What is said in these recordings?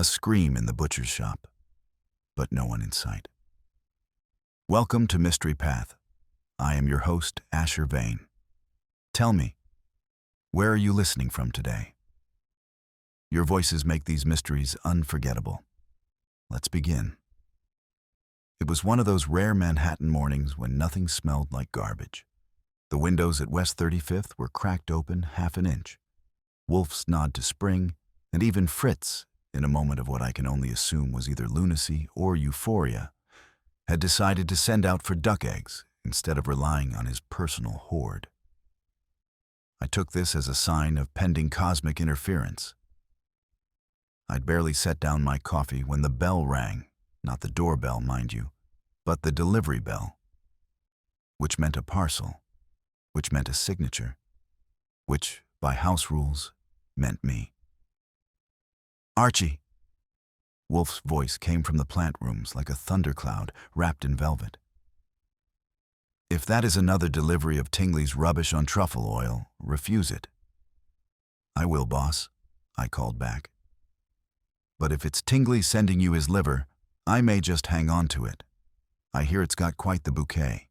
A scream in the butcher's shop, but no one in sight. Welcome to Mystery Path. I am your host, Asher Vane. Tell me, where are you listening from today? Your voices make these mysteries unforgettable. Let's begin. It was one of those rare Manhattan mornings when nothing smelled like garbage. The windows at West 35th were cracked open half an inch. Wolfe's nod to spring, and even Fritz, in a moment of what I can only assume was either lunacy or euphoria, had decided to send out for duck eggs instead of relying on his personal hoard. I took this as a sign of pending cosmic interference. I'd barely set down my coffee when the bell rang, not the doorbell, mind you, but the delivery bell, which meant a parcel, which meant a signature, which, by house rules, meant me. Archie! Wolfe's voice came from the plant rooms like a thundercloud wrapped in velvet. If that is another delivery of Tingley's rubbish on truffle oil, refuse it. I will, boss, I called back. But if it's Tingley sending you his liver, I may just hang on to it. I hear it's got quite the bouquet.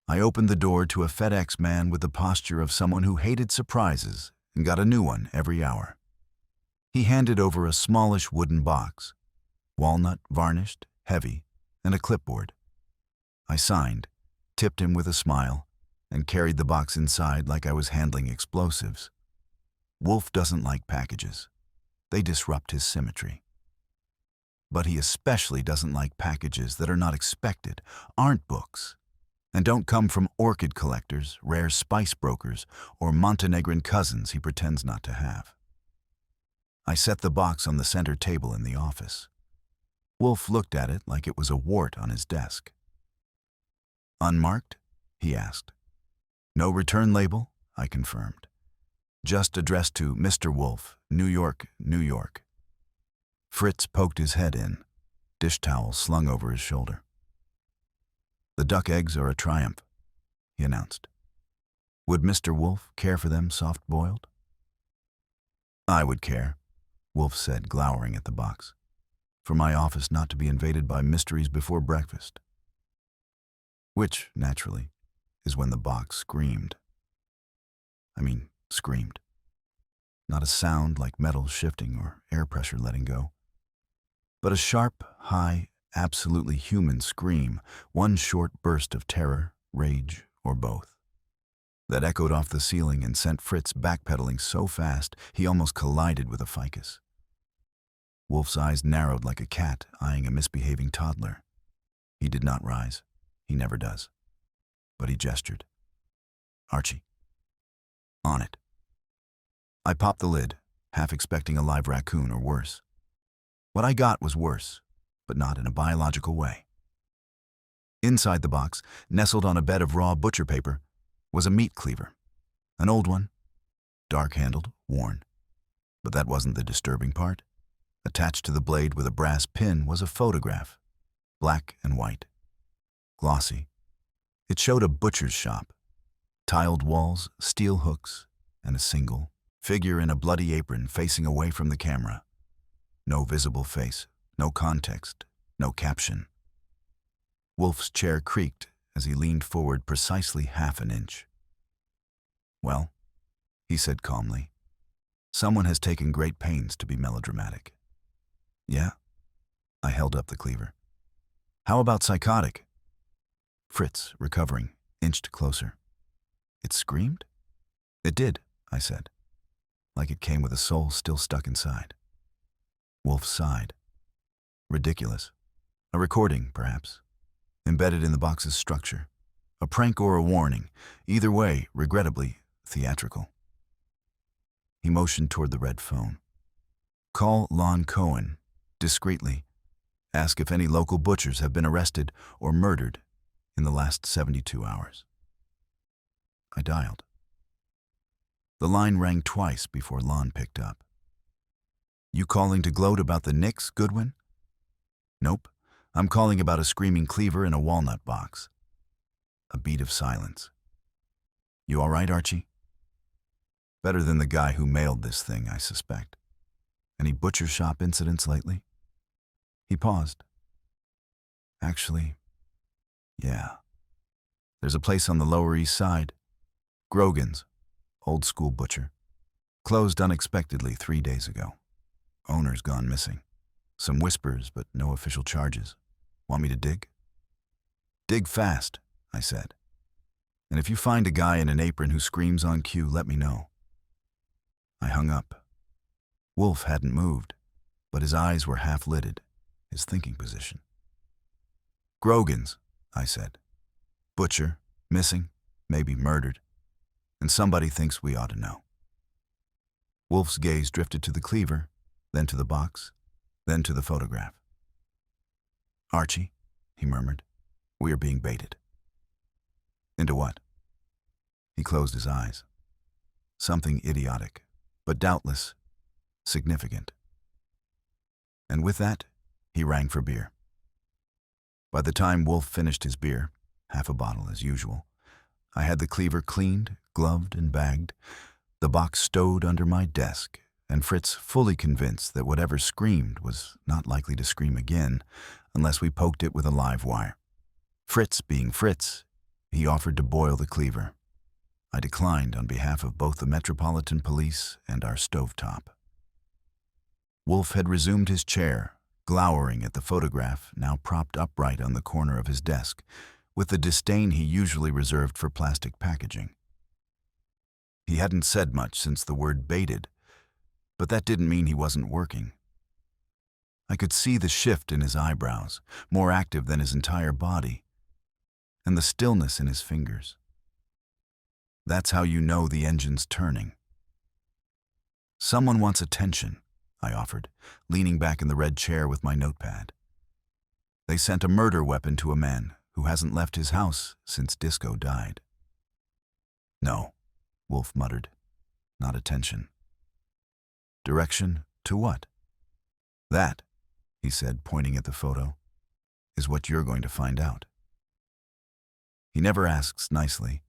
I opened the door to a FedEx man with the posture of someone who hated surprises and got a new one every hour. He handed over a smallish wooden box, walnut, varnished, heavy, and a clipboard. I signed, tipped him with a smile, and carried the box inside like I was handling explosives. Wolfe doesn't like packages. They disrupt his symmetry. But he especially doesn't like packages that are not expected, aren't books, and don't come from orchid collectors, rare spice brokers, or Montenegrin cousins he pretends not to have. I set the box on the center table in the office. Wolfe looked at it like it was a wart on his desk. Unmarked? He asked. No return label? I confirmed. Just addressed to Mr. Wolfe, New York, New York. Fritz poked his head in, dish towel slung over his shoulder. The duck eggs are a triumph, he announced. Would Mr. Wolfe care for them soft-boiled? I would care, Wolfe said, glowering at the box, for my office not to be invaded by mysteries before breakfast. Which, naturally, is when the box screamed. Screamed. Not a sound like metal shifting or air pressure letting go, but a sharp, high, absolutely human scream, one short burst of terror, rage, or both, that echoed off the ceiling and sent Fritz backpedaling so fast he almost collided with a ficus. Wolfe's eyes narrowed like a cat eyeing a misbehaving toddler. He did not rise. He never does. But he gestured. Archie. On it. I popped the lid, half expecting a live raccoon or worse. What I got was worse, but not in a biological way. Inside the box, nestled on a bed of raw butcher paper, was a meat cleaver. An old one, dark-handled, worn. But that wasn't the disturbing part. Attached to the blade with a brass pin was a photograph, black and white, glossy. It showed a butcher's shop, tiled walls, steel hooks, and a single figure in a bloody apron facing away from the camera. No visible face, no context, no caption. Wolfe's chair creaked as he leaned forward precisely half an inch. Well, he said calmly, someone has taken great pains to be melodramatic. Yeah? I held up the cleaver. How about psychotic? Fritz, recovering, inched closer. It screamed? It did, I said, like it came with a soul still stuck inside. Wolfe sighed. Ridiculous. A recording, perhaps, embedded in the box's structure. A prank or a warning. Either way, regrettably, theatrical. He motioned toward the red phone. Call Lon Cohen, discreetly. Ask if any local butchers have been arrested or murdered in the last 72 hours. I dialed. The line rang twice before Lon picked up. You calling to gloat about the Knicks, Goodwin? Nope. I'm calling about a screaming cleaver in a walnut box. A beat of silence. You all right, Archie? Better than the guy who mailed this thing, I suspect. Any butcher shop incidents lately? He paused. Actually, yeah. There's a place on the Lower East Side. Grogan's, old school butcher. Closed unexpectedly 3 days ago. Owner's gone missing. Some whispers, but no official charges. Want me to dig? Dig fast, I said. And if you find a guy in an apron who screams on cue, let me know. I hung up. Wolfe hadn't moved, but his eyes were half-lidded, his thinking position. Grogan's, I said. Butcher, missing, maybe murdered, and somebody thinks we ought to know. Wolfe's gaze drifted to the cleaver, then to the box, then to the photograph. Archie, he murmured, we are being baited. Into what? He closed his eyes. Something idiotic, but doubtless significant. And with that, he rang for beer. By the time Wolfe finished his beer, half a bottle as usual, I had the cleaver cleaned, gloved, and bagged, the box stowed under my desk, and Fritz fully convinced that whatever screamed was not likely to scream again unless we poked it with a live wire. Fritz being Fritz, he offered to boil the cleaver. I declined on behalf of both the Metropolitan Police and our stovetop. Wolfe had resumed his chair, glowering at the photograph now propped upright on the corner of his desk, with the disdain he usually reserved for plastic packaging. He hadn't said much since the word baited, but that didn't mean he wasn't working. I could see the shift in his eyebrows, more active than his entire body, and the stillness in his fingers. That's how you know the engine's turning. Someone wants attention, I offered, leaning back in the red chair with my notepad. They sent a murder weapon to a man who hasn't left his house since Disco died. No, Wolfe muttered, not attention. Direction to what? That, he said, pointing at the photo, is what you're going to find out. He never asks nicely.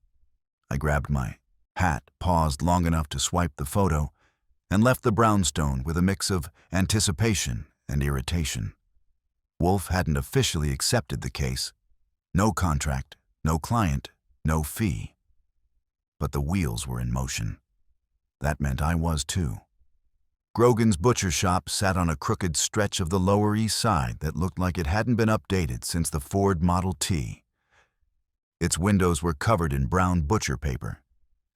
I grabbed my hat, paused long enough to swipe the photo, and left the brownstone with a mix of anticipation and irritation. Wolfe hadn't officially accepted the case. No contract, no client, no fee. But the wheels were in motion. That meant I was too. Grogan's butcher shop sat on a crooked stretch of the Lower East Side that looked like it hadn't been updated since the Ford Model T. Its windows were covered in brown butcher paper,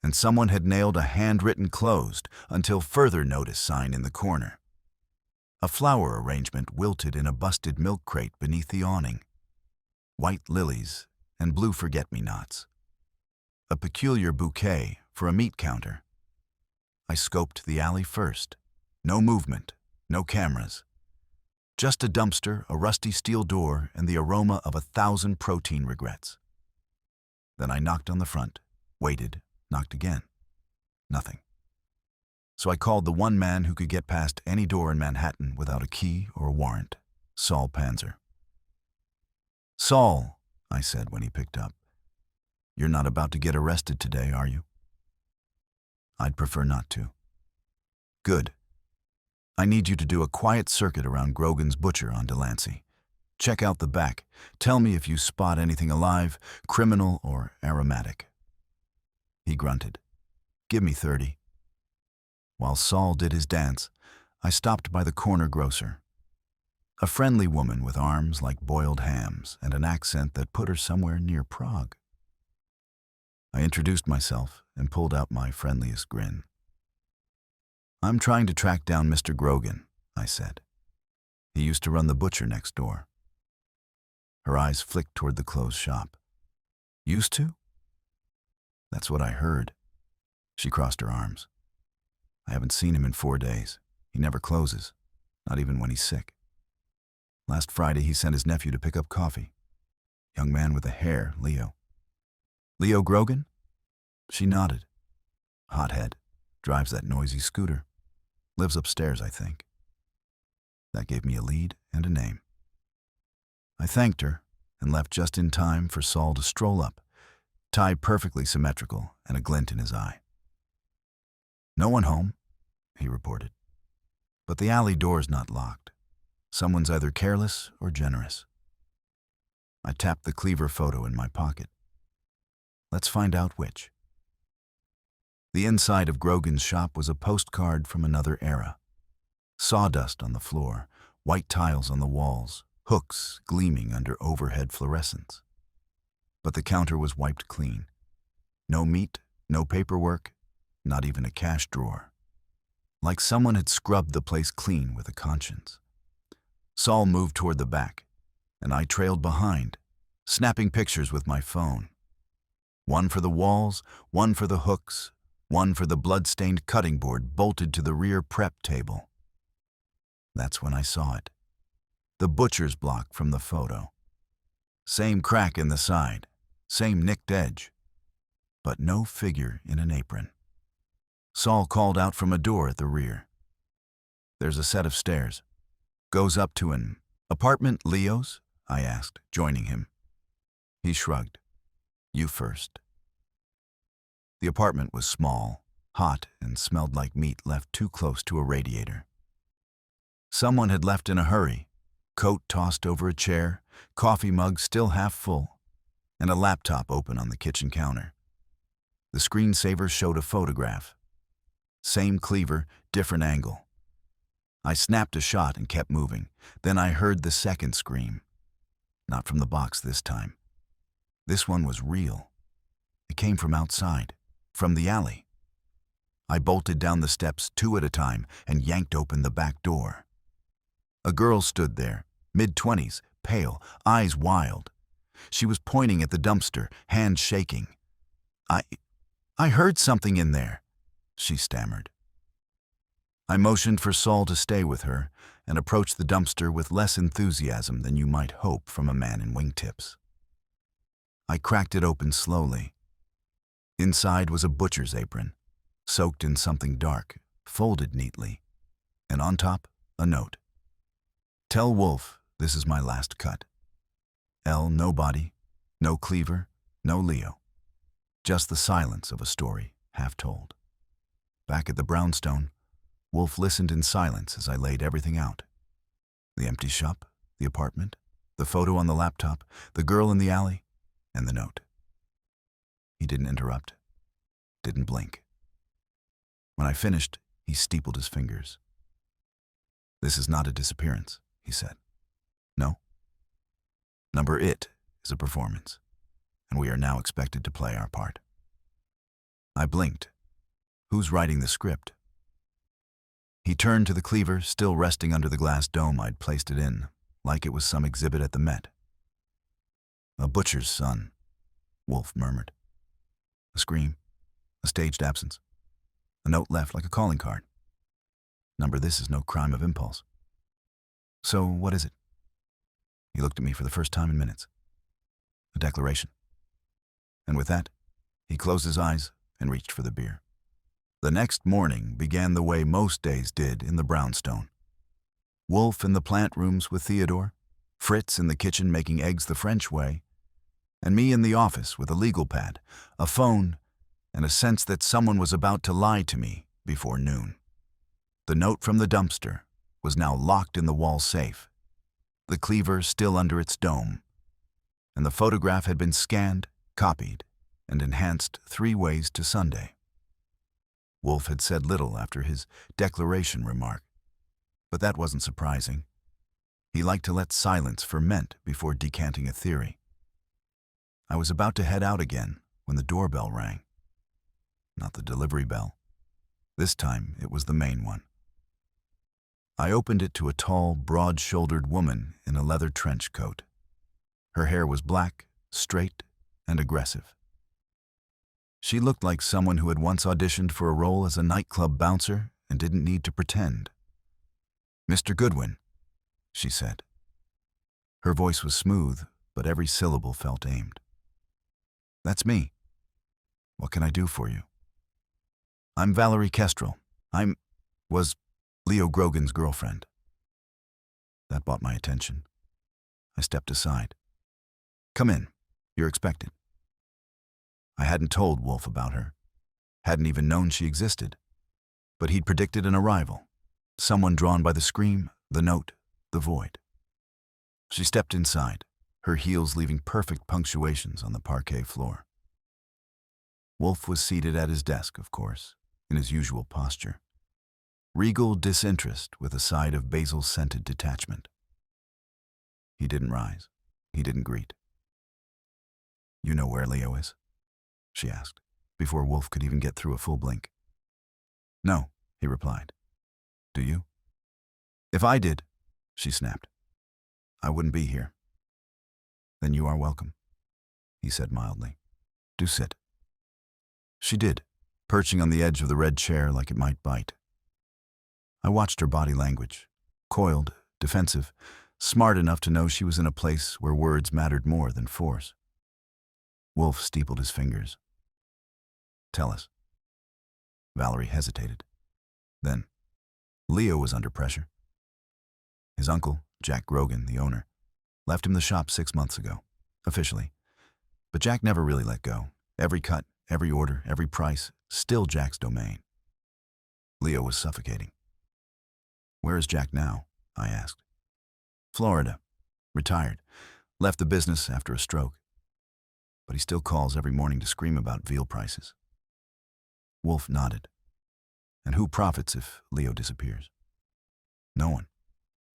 and someone had nailed a handwritten closed until further notice sign in the corner. A flower arrangement wilted in a busted milk crate beneath the awning. White lilies and blue forget-me-nots. A peculiar bouquet for a meat counter. I scoped the alley first. No movement, no cameras. Just a dumpster, a rusty steel door, and the aroma of 1,000 protein regrets. Then I knocked on the front, waited, knocked again. Nothing. So I called the one man who could get past any door in Manhattan without a key or a warrant, Saul Panzer. Saul, I said when he picked up, you're not about to get arrested today, are you? I'd prefer not to. Good. I need you to do a quiet circuit around Grogan's Butcher on Delancey. Check out the back. Tell me if you spot anything alive, criminal or aromatic. He grunted. Give me 30. While Saul did his dance, I stopped by the corner grocer. A friendly woman with arms like boiled hams and an accent that put her somewhere near Prague. I introduced myself and pulled out my friendliest grin. I'm trying to track down Mr. Grogan, I said. He used to run the butcher next door. Her eyes flicked toward the closed shop. Used to? That's what I heard. She crossed her arms. I haven't seen him in 4 days. He never closes, not even when he's sick. Last Friday, he sent his nephew to pick up coffee. Young man with a hair, Leo. Leo Grogan? She nodded. Hothead. Drives that noisy scooter. Lives upstairs, I think. That gave me a lead and a name. I thanked her and left just in time for Saul to stroll up, tie perfectly symmetrical and a glint in his eye. No one home, he reported. But the alley door's not locked. Someone's either careless or generous. I tapped the Cleaver photo in my pocket. Let's find out which. The inside of Grogan's shop was a postcard from another era. Sawdust on the floor, white tiles on the walls, hooks gleaming under overhead fluorescents. But the counter was wiped clean. No meat, no paperwork, not even a cash drawer. Like someone had scrubbed the place clean with a conscience. Saul moved toward the back, and I trailed behind, snapping pictures with my phone. One for the walls, one for the hooks, one for the blood-stained cutting board bolted to the rear prep table. That's when I saw it. The butcher's block from the photo. Same crack in the side, same nicked edge, but no figure in an apron. Saul called out from a door at the rear. There's a set of stairs. Goes up to an apartment, Leo's? I asked, joining him. He shrugged. You first. The apartment was small, hot, and smelled like meat left too close to a radiator. Someone had left in a hurry, coat tossed over a chair, coffee mug still half full, and a laptop open on the kitchen counter. The screensaver showed a photograph. Same Cleaver, different angle. I snapped a shot and kept moving. Then I heard the second scream. Not from the box this time. This one was real. It came from outside, from the alley. I bolted down the steps 2 at a time and yanked open the back door. A girl stood there, mid-20s, pale, eyes wild. She was pointing at the dumpster, hands shaking. I heard something in there, she stammered. I motioned for Saul to stay with her and approached the dumpster with less enthusiasm than you might hope from a man in wingtips. I cracked it open slowly. Inside was a butcher's apron, soaked in something dark, folded neatly, and on top, a note. Tell Wolfe this is my last cut. L, no body, no Cleaver, no Leo. Just the silence of a story half told. Back at the brownstone, Wolfe listened in silence as I laid everything out. The empty shop, the apartment, the photo on the laptop, the girl in the alley, and the note. He didn't interrupt, didn't blink. When I finished, he steepled his fingers. This is not a disappearance, he said. No. Number It is a performance, and we are now expected to play our part. I blinked. Who's writing the script? He turned to the Cleaver, still resting under the glass dome I'd placed it in, like it was some exhibit at the Met. A butcher's son, Wolfe murmured. A scream, a staged absence, a note left like a calling card. Number This is no crime of impulse. So what is it? He looked at me for the first time in minutes. A declaration. And with that, he closed his eyes and reached for the beer. The next morning began the way most days did in the brownstone. Wolfe in the plant rooms with Theodore, Fritz in the kitchen making eggs the French way, and me in the office with a legal pad, a phone, and a sense that someone was about to lie to me before noon. The note from the dumpster was now locked in the wall safe, the Cleaver still under its dome, and the photograph had been scanned, copied, and enhanced 3 ways to Sunday. Wolfe had said little after his declaration remark, but that wasn't surprising. He liked to let silence ferment before decanting a theory. I was about to head out again when the doorbell rang. Not the delivery bell. This time it was the main one. I opened it to a tall, broad-shouldered woman in a leather trench coat. Her hair was black, straight, and aggressive. She looked like someone who had once auditioned for a role as a nightclub bouncer and didn't need to pretend. "Mr. Goodwin," she said. Her voice was smooth, but every syllable felt aimed. "That's me. What can I do for you?" "I'm Valerie Kestrel. Was Leo Grogan's girlfriend." That bought my attention. I stepped aside. "Come in. You're expected." I hadn't told Wolfe about her, hadn't even known she existed, but he'd predicted an arrival, Someone drawn by the scream, the note, the void. She stepped inside, her heels leaving perfect punctuations on the parquet floor. Wolfe was seated at his desk, of course, in his usual posture. Regal disinterest with a side of basil-scented detachment. He didn't rise. He didn't greet. "You know where Leo is?" she asked, before Wolfe could even get through a full blink. "No," he replied. "Do you?" "If I did," she snapped, "I wouldn't be here." "Then you are welcome," he said mildly. "Do sit." She did, perching on the edge of the red chair like it might bite. I watched her body language, coiled, defensive, smart enough to know she was in a place where words mattered more than force. Wolfe steepled his fingers. "Tell us." Valerie hesitated. Then, Leo was under pressure. His uncle, Jack Grogan, the owner, left him the shop 6 months ago, officially. But Jack never really let go. Every cut, every order, every price, still Jack's domain. Leo was suffocating. "Where is Jack now?" I asked. "Florida. Retired. Left the business after a stroke. But he still calls every morning to scream about veal prices." Wolfe nodded. "And who profits if Leo disappears?" "No one.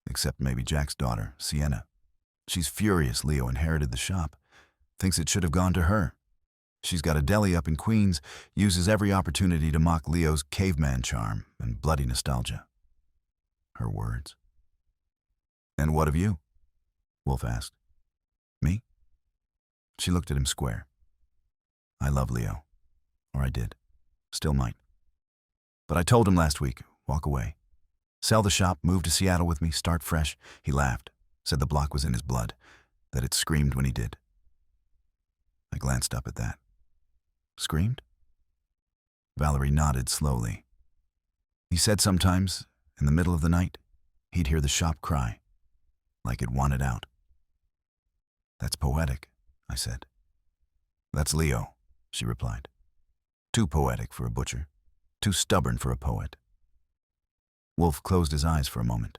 Except maybe Jack's daughter, Sienna. She's furious Leo inherited the shop. Thinks it should have gone to her. She's got a deli up in Queens, uses every opportunity to mock Leo's caveman charm and bloody nostalgia." Her words. "And what of you?" Wolfe asked. "Me?" She looked at him square. "I love Leo. Or I did. Still might. But I told him last week, walk away. Sell the shop, move to Seattle with me, start fresh." He laughed, said the block was in his blood, that it screamed when he did. I glanced up at that. "Screamed?" Valerie nodded slowly. "He said sometimes, in the middle of the night, he'd hear the shop cry, like it wanted out." "That's poetic," I said. "That's Leo," she replied. "Too poetic for a butcher, too stubborn for a poet." Wolfe closed his eyes for a moment.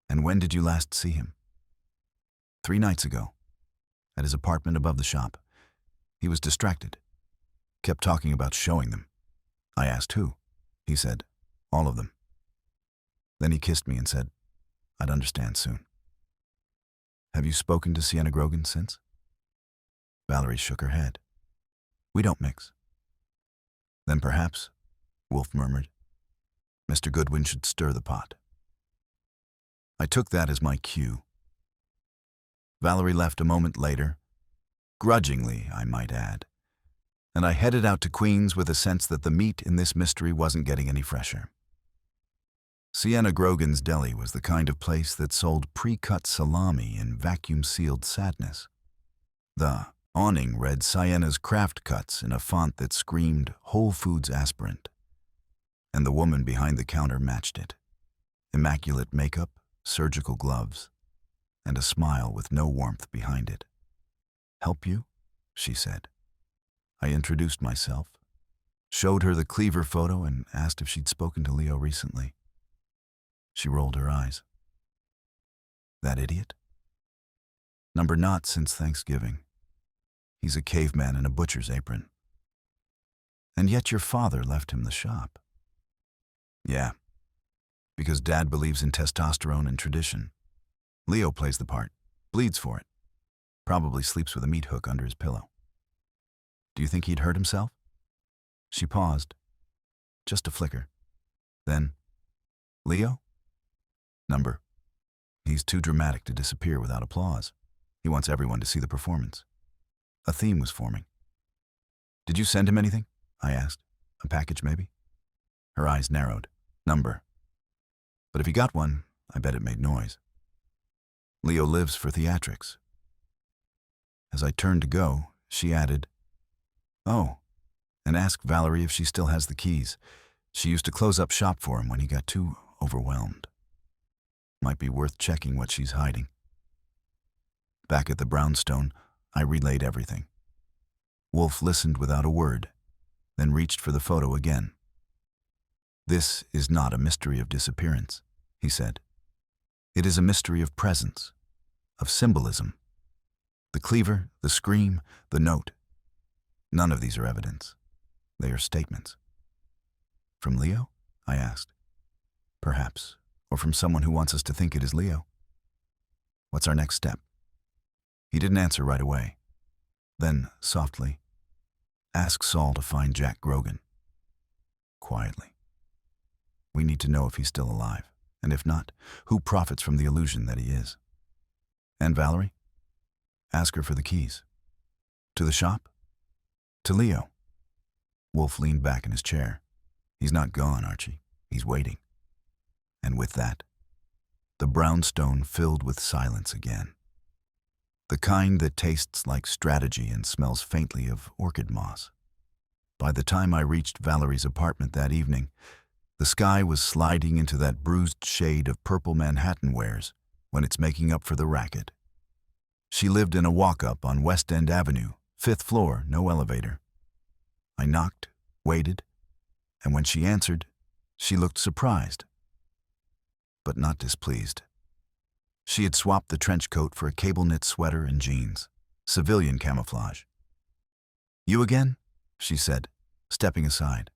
"And when did you last see him?" 3 nights ago, at his apartment above the shop. He was distracted. Kept talking about showing them. I asked who. He said, all of them. Then he kissed me and said, I'd understand soon. "Have you spoken to Sienna Grogan since?" Valerie shook her head. "We don't mix." "Then perhaps," Wolfe murmured, "Mr. Goodwin should stir the pot." I took that as my cue. Valerie left a moment later, grudgingly, I might add, and I headed out to Queens with a sense that the meat in this mystery wasn't getting any fresher. Sienna Grogan's deli was the kind of place that sold pre-cut salami in vacuum-sealed sadness. The awning read Sienna's Craft Cuts in a font that screamed Whole Foods aspirant, and the woman behind the counter matched it. Immaculate makeup, surgical gloves, and a smile with no warmth behind it. "Help you?" she said. I introduced myself, showed her the Cleaver photo, and asked if she'd spoken to Leo recently. She rolled her eyes. "That idiot?" "Number not since Thanksgiving. He's a caveman in a butcher's apron." "And yet your father left him the shop." "Yeah, because Dad believes in testosterone and tradition. Leo plays the part, bleeds for it, probably sleeps with a meat hook under his pillow." "Do you think he'd hurt himself?" She paused. Just a flicker. Then, "Leo?" "Number. He's too dramatic to disappear without applause. He wants everyone to see the performance." A theme was forming. "Did you send him anything?" I asked. "A package, maybe?" Her eyes narrowed. "Number. But if he got one, I bet it made noise. Leo lives for theatrics." As I turned to go, she added, "Oh, and ask Valerie if she still has the keys. She used to close up shop for him when he got too overwhelmed. Might be worth checking what she's hiding." Back at the brownstone, I relayed everything. Wolfe listened without a word, then reached for the photo again. "This is not a mystery of disappearance," he said. "It is a mystery of presence, of symbolism. The cleaver, the scream, the note. None of these are evidence. They are statements." "From Leo?" I asked. "Perhaps, or from someone who wants us to think it is Leo." "What's our next step?" He didn't answer right away. Then, softly, "Ask Saul to find Jack Grogan." Quietly. "We need to know if he's still alive, and if not, who profits from the illusion that he is. And Valerie? Ask her for the keys. To the shop? To Leo?" Wolfe leaned back in his chair. "He's not gone, Archie. He's waiting." And with that, the brownstone filled with silence again. The kind that tastes like strategy and smells faintly of orchid moss. By the time I reached Valerie's apartment that evening, the sky was sliding into that bruised shade of purple Manhattan wears when it's making up for the racket. She lived in a walk-up on West End Avenue, 5th floor, no elevator. I knocked, waited, and when she answered, she looked surprised, but not displeased. She had swapped the trench coat for a cable-knit sweater and jeans, civilian camouflage. "You again?" she said, stepping aside.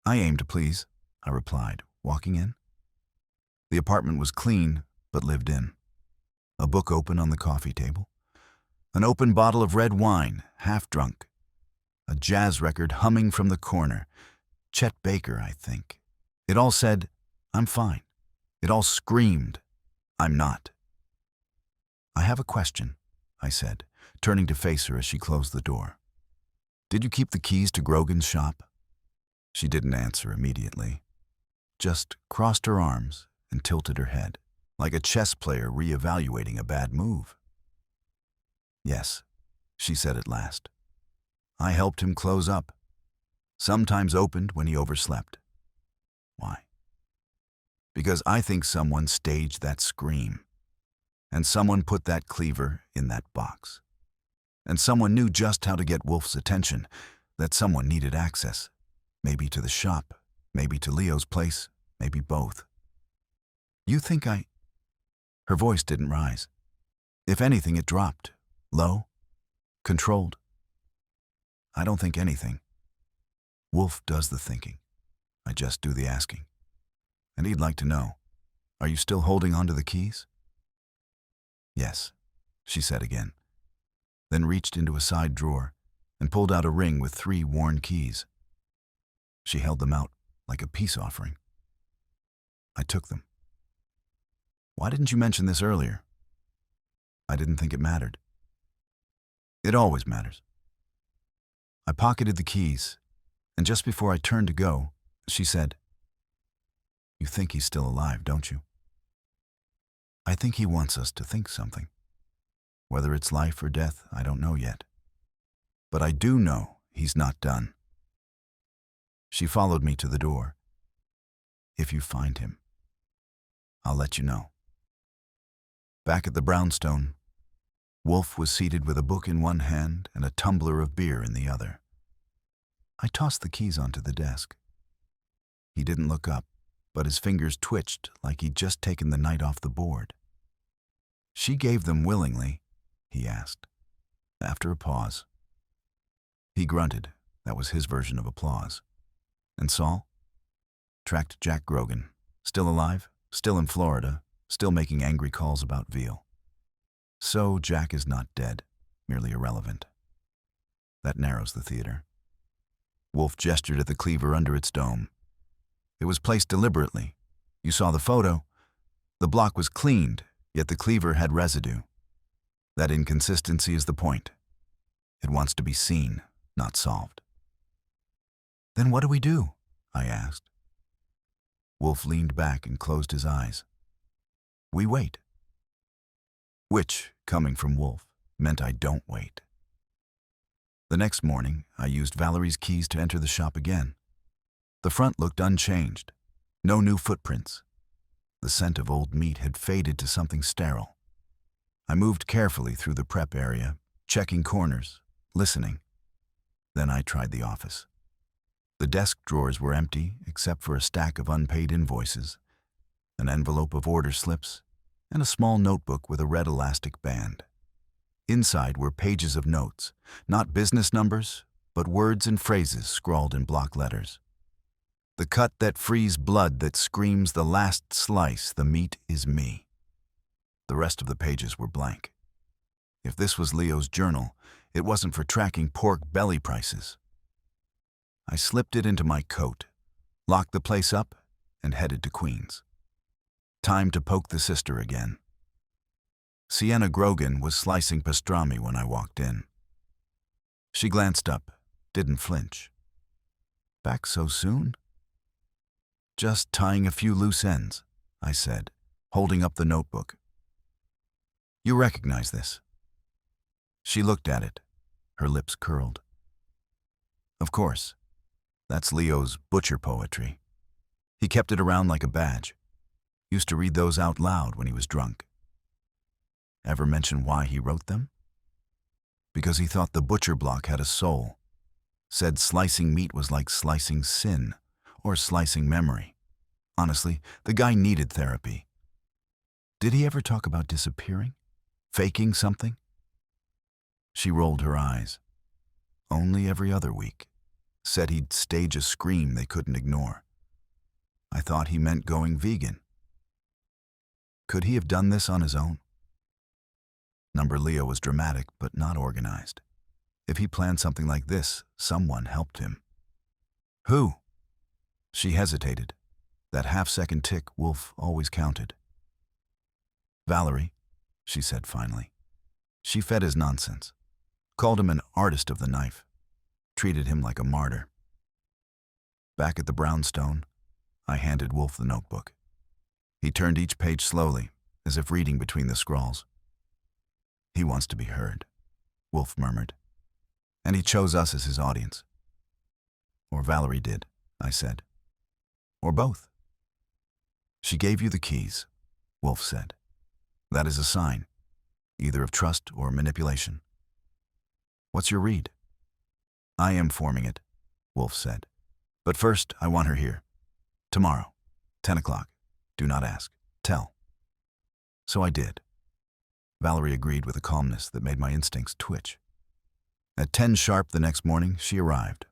"I aim to please," I replied, walking in. The apartment was clean, but lived in. A book open on the coffee table. An open bottle of red wine, half drunk. A jazz record humming from the corner. Chet Baker, I think. It all said, "I'm fine." It all screamed, "I'm not." "I have a question," I said, turning to face her as she closed the door. "Did you keep the keys to Grogan's shop?" She didn't answer immediately, just crossed her arms and tilted her head, like a chess player reevaluating a bad move. "Yes," she said at last. "I helped him close up. Sometimes opened when he overslept." "Why?" "Because I think someone staged that scream. And someone put that cleaver in that box. And someone knew just how to get Wolfe's attention, that someone needed access. Maybe to the shop, maybe to Leo's place, maybe both." "You think I—" Her voice didn't rise. If anything, it dropped, low, controlled. "I don't think anything. Wolfe does the thinking. I just do the asking. And he'd like to know, are you still holding on to the keys?" "Yes," she said again, then reached into a side drawer and pulled out a ring with 3 worn keys. She held them out like a peace offering. I took them. "Why didn't you mention this earlier?" "I didn't think it mattered." "It always matters." I pocketed the keys, and just before I turned to go, she said, "You think he's still alive, don't you?" "I think he wants us to think something. Whether it's life or death, I don't know yet. But I do know he's not done." She followed me to the door. "If you find him, I'll let you know." Back at the brownstone, Wolfe was seated with a book in one hand and a tumbler of beer in the other. I tossed the keys onto the desk. He didn't look up, but his fingers twitched like he'd just taken the night off the board. "She gave them willingly?" he asked, after a pause. He grunted. That was his version of applause. "And Saul?" "Tracked Jack Grogan. Still alive, still in Florida, still making angry calls about veal. So Jack is not dead, merely irrelevant. That narrows the theater." Wolfe gestured at the cleaver under its dome. "It was placed deliberately. You saw the photo. The block was cleaned, yet the cleaver had residue. That inconsistency is the point. It wants to be seen, not solved." "Then what do we do?" I asked. Wolfe leaned back and closed his eyes. "We wait." Which, coming from Wolfe, meant I don't wait. The next morning, I used Valerie's keys to enter the shop again. The front looked unchanged. No new footprints. The scent of old meat had faded to something sterile. I moved carefully through the prep area, checking corners, listening. Then I tried the office. The desk drawers were empty except for a stack of unpaid invoices, an envelope of order slips, and a small notebook with a red elastic band. Inside were pages of notes, not business numbers, but words and phrases scrawled in block letters. The cut that frees blood that screams the last slice, the meat is me. The rest of the pages were blank. If this was Leo's journal, it wasn't for tracking pork belly prices. I slipped it into my coat, locked the place up, and headed to Queens. Time to poke the sister again. Sienna Grogan was slicing pastrami when I walked in. She glanced up, didn't flinch. Back so soon? Just tying a few loose ends, I said, holding up the notebook. You recognize this? She looked at it, her lips curled. Of course. That's Leo's butcher poetry. He kept it around like a badge. Used to read those out loud when he was drunk. Ever mention why he wrote them? Because he thought the butcher block had a soul. Said slicing meat was like slicing sin, or slicing memory. Honestly, the guy needed therapy. Did he ever talk about disappearing? Faking something? She rolled her eyes. Only every other week. Said he'd stage a scream they couldn't ignore. I thought he meant going vegan. Could he have done this on his own? Number Leo was dramatic but not organized. If he planned something like this, someone helped him. Who? She hesitated. That half-second tick Wolfe always counted. Valerie, she said finally. She fed his nonsense. Called him an artist of the knife. Treated him like a martyr. Back at the brownstone, I handed Wolfe the notebook. He turned each page slowly, as if reading between the scrawls. He wants to be heard, Wolfe murmured. And he chose us as his audience. Or Valerie did, I said. Or both. She gave you the keys, Wolfe said. That is a sign, either of trust or manipulation. What's your read? I am forming it, Wolfe said. But first, I want her here. Tomorrow, 10 o'clock. Do not ask. Tell. So I did. Valerie agreed with a calmness that made my instincts twitch. At 10 sharp the next morning, she arrived.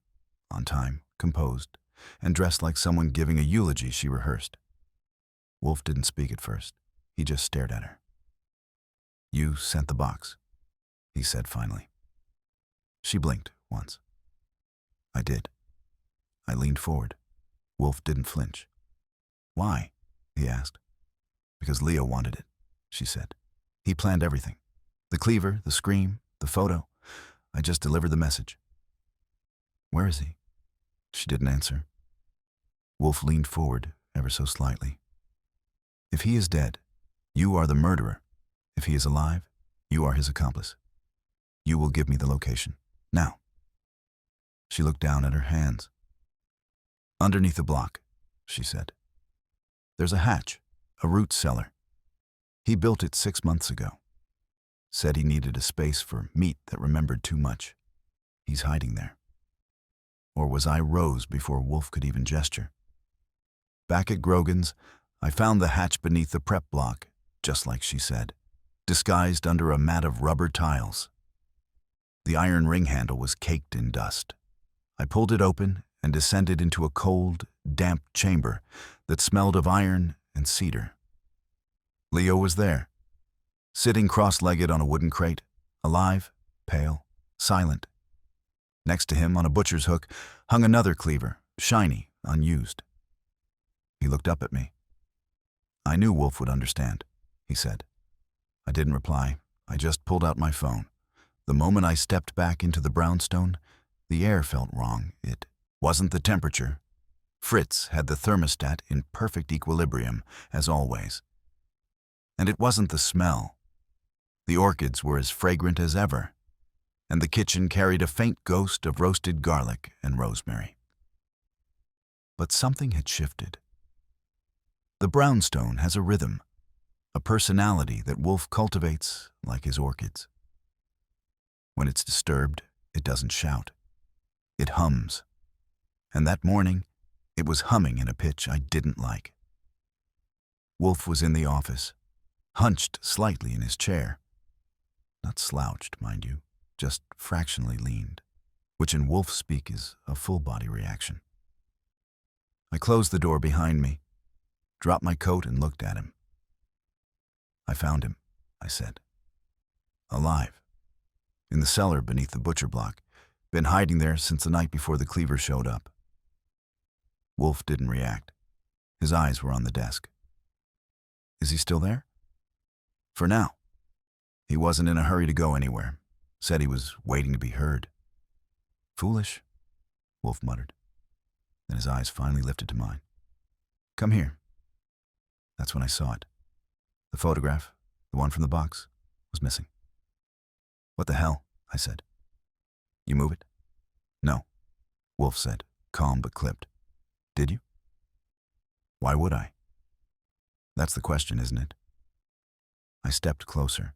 On time, composed, and dressed like someone giving a eulogy she rehearsed. Wolfe didn't speak at first. He just stared at her. You sent the box, he said finally. She blinked once. I did. I leaned forward. Wolfe didn't flinch. Why? He asked. Because Leo wanted it, she said. He planned everything. The cleaver, the scream, the photo. I just delivered the message. Where is he? She didn't answer. Wolfe leaned forward ever so slightly. If he is dead, you are the murderer. If he is alive, you are his accomplice. You will give me the location. Now. She looked down at her hands. Underneath the block, she said. There's a hatch, a root cellar. He built it 6 months ago. Said he needed a space for meat that remembered too much. He's hiding there. Or was I Rose before Wolfe could even gesture? Back at Grogan's, I found the hatch beneath the prep block, just like she said, disguised under a mat of rubber tiles. The iron ring handle was caked in dust. I pulled it open and descended into a cold, damp chamber that smelled of iron and cedar. Leo was there, sitting cross-legged on a wooden crate, alive, pale, silent. Next to him, on a butcher's hook, hung another cleaver, shiny, unused. He looked up at me. I knew Wolfe would understand, he said. I didn't reply. I just pulled out my phone. The moment I stepped back into the brownstone, the air felt wrong. It wasn't the temperature. Fritz had the thermostat in perfect equilibrium, as always. And it wasn't the smell. The orchids were as fragrant as ever, and the kitchen carried a faint ghost of roasted garlic and rosemary. But something had shifted. The brownstone has a rhythm, a personality that Wolfe cultivates like his orchids. When it's disturbed, it doesn't shout. It hums. And that morning, it was humming in a pitch I didn't like. Wolfe was in the office, hunched slightly in his chair. Not slouched, mind you, just fractionally leaned, which in Wolf speak is a full-body reaction. I closed the door behind me, dropped my coat and looked at him. "I found him," I said. "Alive. In the cellar beneath the butcher block. Been hiding there since the night before the cleaver showed up." Wolfe didn't react. His eyes were on the desk. "Is he still there?" "For now. He wasn't in a hurry to go anywhere. Said he was waiting to be heard." "Foolish," Wolfe muttered. Then his eyes finally lifted to mine. "Come here." That's when I saw it. The photograph, the one from the box, was missing. "What the hell?" I said. "You move it?" "No," Wolfe said, calm but clipped. "Did you?" "Why would I?" "That's the question, isn't it?" I stepped closer.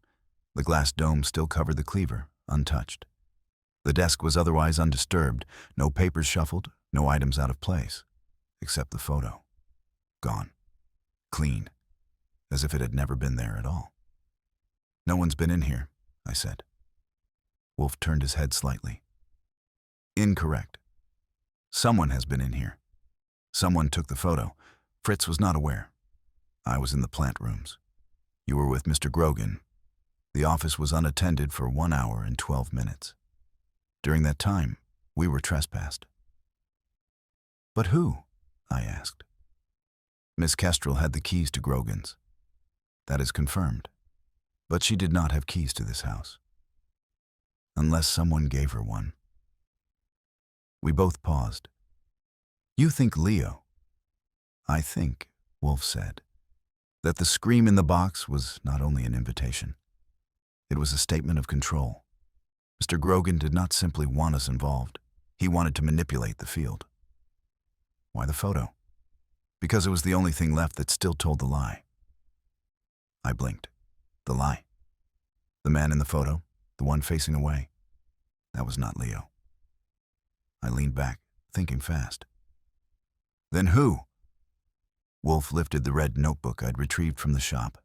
The glass dome still covered the cleaver, untouched. The desk was otherwise undisturbed, no papers shuffled, no items out of place, except the photo. Gone. Clean. As if it had never been there at all. "No one's been in here," I said. Wolfe turned his head slightly. "Incorrect. Someone has been in here. Someone took the photo. Fritz was not aware. I was in the plant rooms. You were with Mr. Grogan. The office was unattended for 1 hour and 12 minutes. During that time, we were trespassed." "But who?" I asked. "Miss Kestrel had the keys to Grogan's. That is confirmed. But she did not have keys to this house. Unless someone gave her one." We both paused. "You think Leo?" "I think," Wolfe said, "that the scream in the box was not only an invitation. It was a statement of control. Mr. Grogan did not simply want us involved. He wanted to manipulate the field." "Why the photo?" "Because it was the only thing left that still told the lie." I blinked. The lie? The man in the photo, the one facing away? That was not Leo. I leaned back, thinking fast. "Then who?" Wolfe lifted the red notebook I'd retrieved from the shop.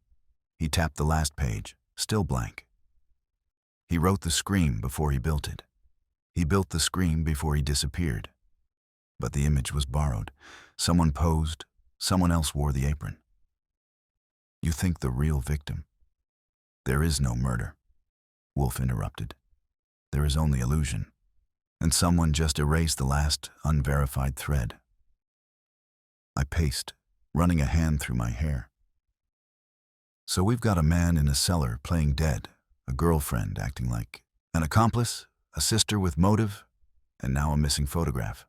He tapped the last page, still blank. "He wrote the scream before he built it. He built the scream before he disappeared. But the image was borrowed. Someone posed, someone else wore the apron." "You think the real victim?" "There is no murder," Wolfe interrupted. "There is only illusion. And someone just erased the last unverified thread." I paced, running a hand through my hair. "So we've got a man in a cellar playing dead, a girlfriend acting like an accomplice, a sister with motive, and now a missing photograph."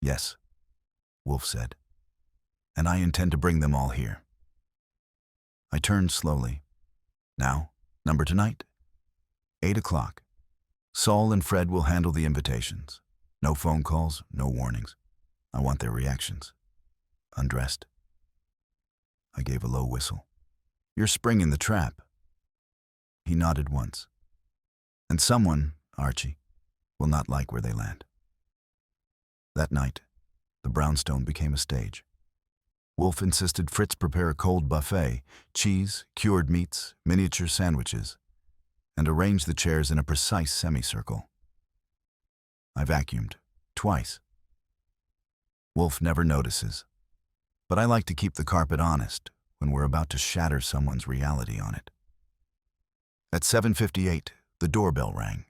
"Yes," Wolfe said. "And I intend to bring them all here." I turned slowly. "Now, number tonight? 8 o'clock. Saul and Fred will handle the invitations. No phone calls, no warnings. I want their reactions. Undressed." I gave a low whistle. "You're springing the trap." He nodded once. "And someone, Archie, will not like where they land." That night, the brownstone became a stage. Wolfe insisted Fritz prepare a cold buffet, cheese, cured meats, miniature sandwiches, and arrange the chairs in a precise semicircle. I vacuumed, twice. Wolfe never notices, but I like to keep the carpet honest when we're about to shatter someone's reality on it. At 7:58, the doorbell rang.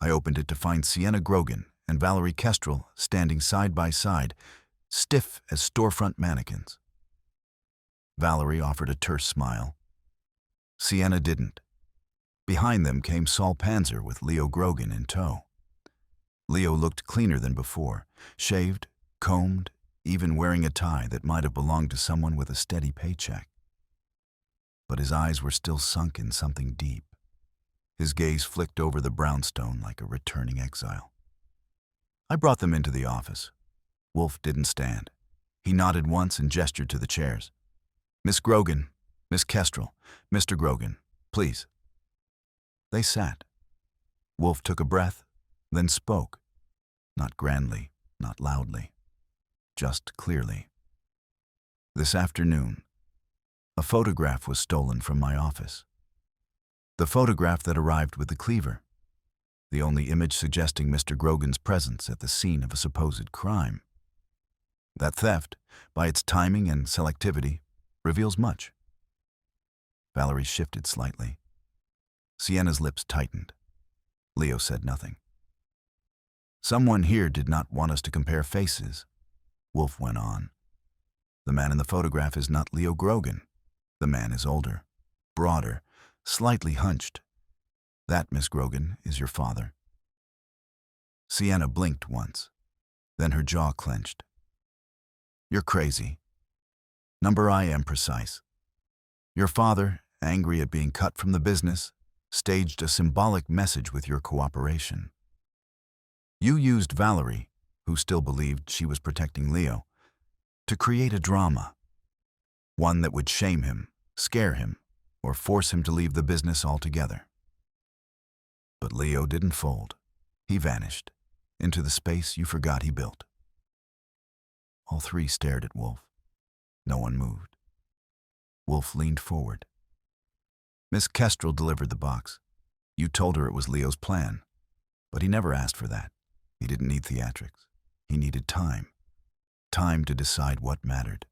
I opened it to find Sienna Grogan and Valerie Kestrel standing side by side, stiff as storefront mannequins. Valerie offered a terse smile. Sienna didn't. Behind them came Saul Panzer with Leo Grogan in tow. Leo looked cleaner than before, shaved, combed, even wearing a tie that might have belonged to someone with a steady paycheck. But his eyes were still sunk in something deep. His gaze flicked over the brownstone like a returning exile. I brought them into the office. Wolfe didn't stand. He nodded once and gestured to the chairs. "Miss Grogan, Miss Kestrel, Mr. Grogan, please." They sat. Wolfe took a breath, then spoke. Not grandly, not loudly, just clearly. This afternoon, a photograph was stolen from my office. The photograph that arrived with the cleaver. The only image suggesting Mr. Grogan's presence at the scene of a supposed crime. That theft, by its timing and selectivity, reveals much. Valerie shifted slightly. Sienna's lips tightened. Leo said nothing. Someone here did not want us to compare faces, Wolfe went on. The man in the photograph is not Leo Grogan. The man is older, broader, slightly hunched. That, Miss Grogan, is your father. Sienna blinked once, then her jaw clenched. You're crazy. Number, I am precise. Your father, angry at being cut from the business, staged a symbolic message with your cooperation. You used Valerie, who still believed she was protecting Leo, to create a drama. One that would shame him, scare him, or force him to leave the business altogether. But Leo didn't fold. He vanished into the space you forgot he built. All three stared at Wolfe. No one moved. Wolfe leaned forward. Miss Kestrel delivered the box. You told her it was Leo's plan, but he never asked for that. He didn't need theatrics. He needed time. Time to decide what mattered.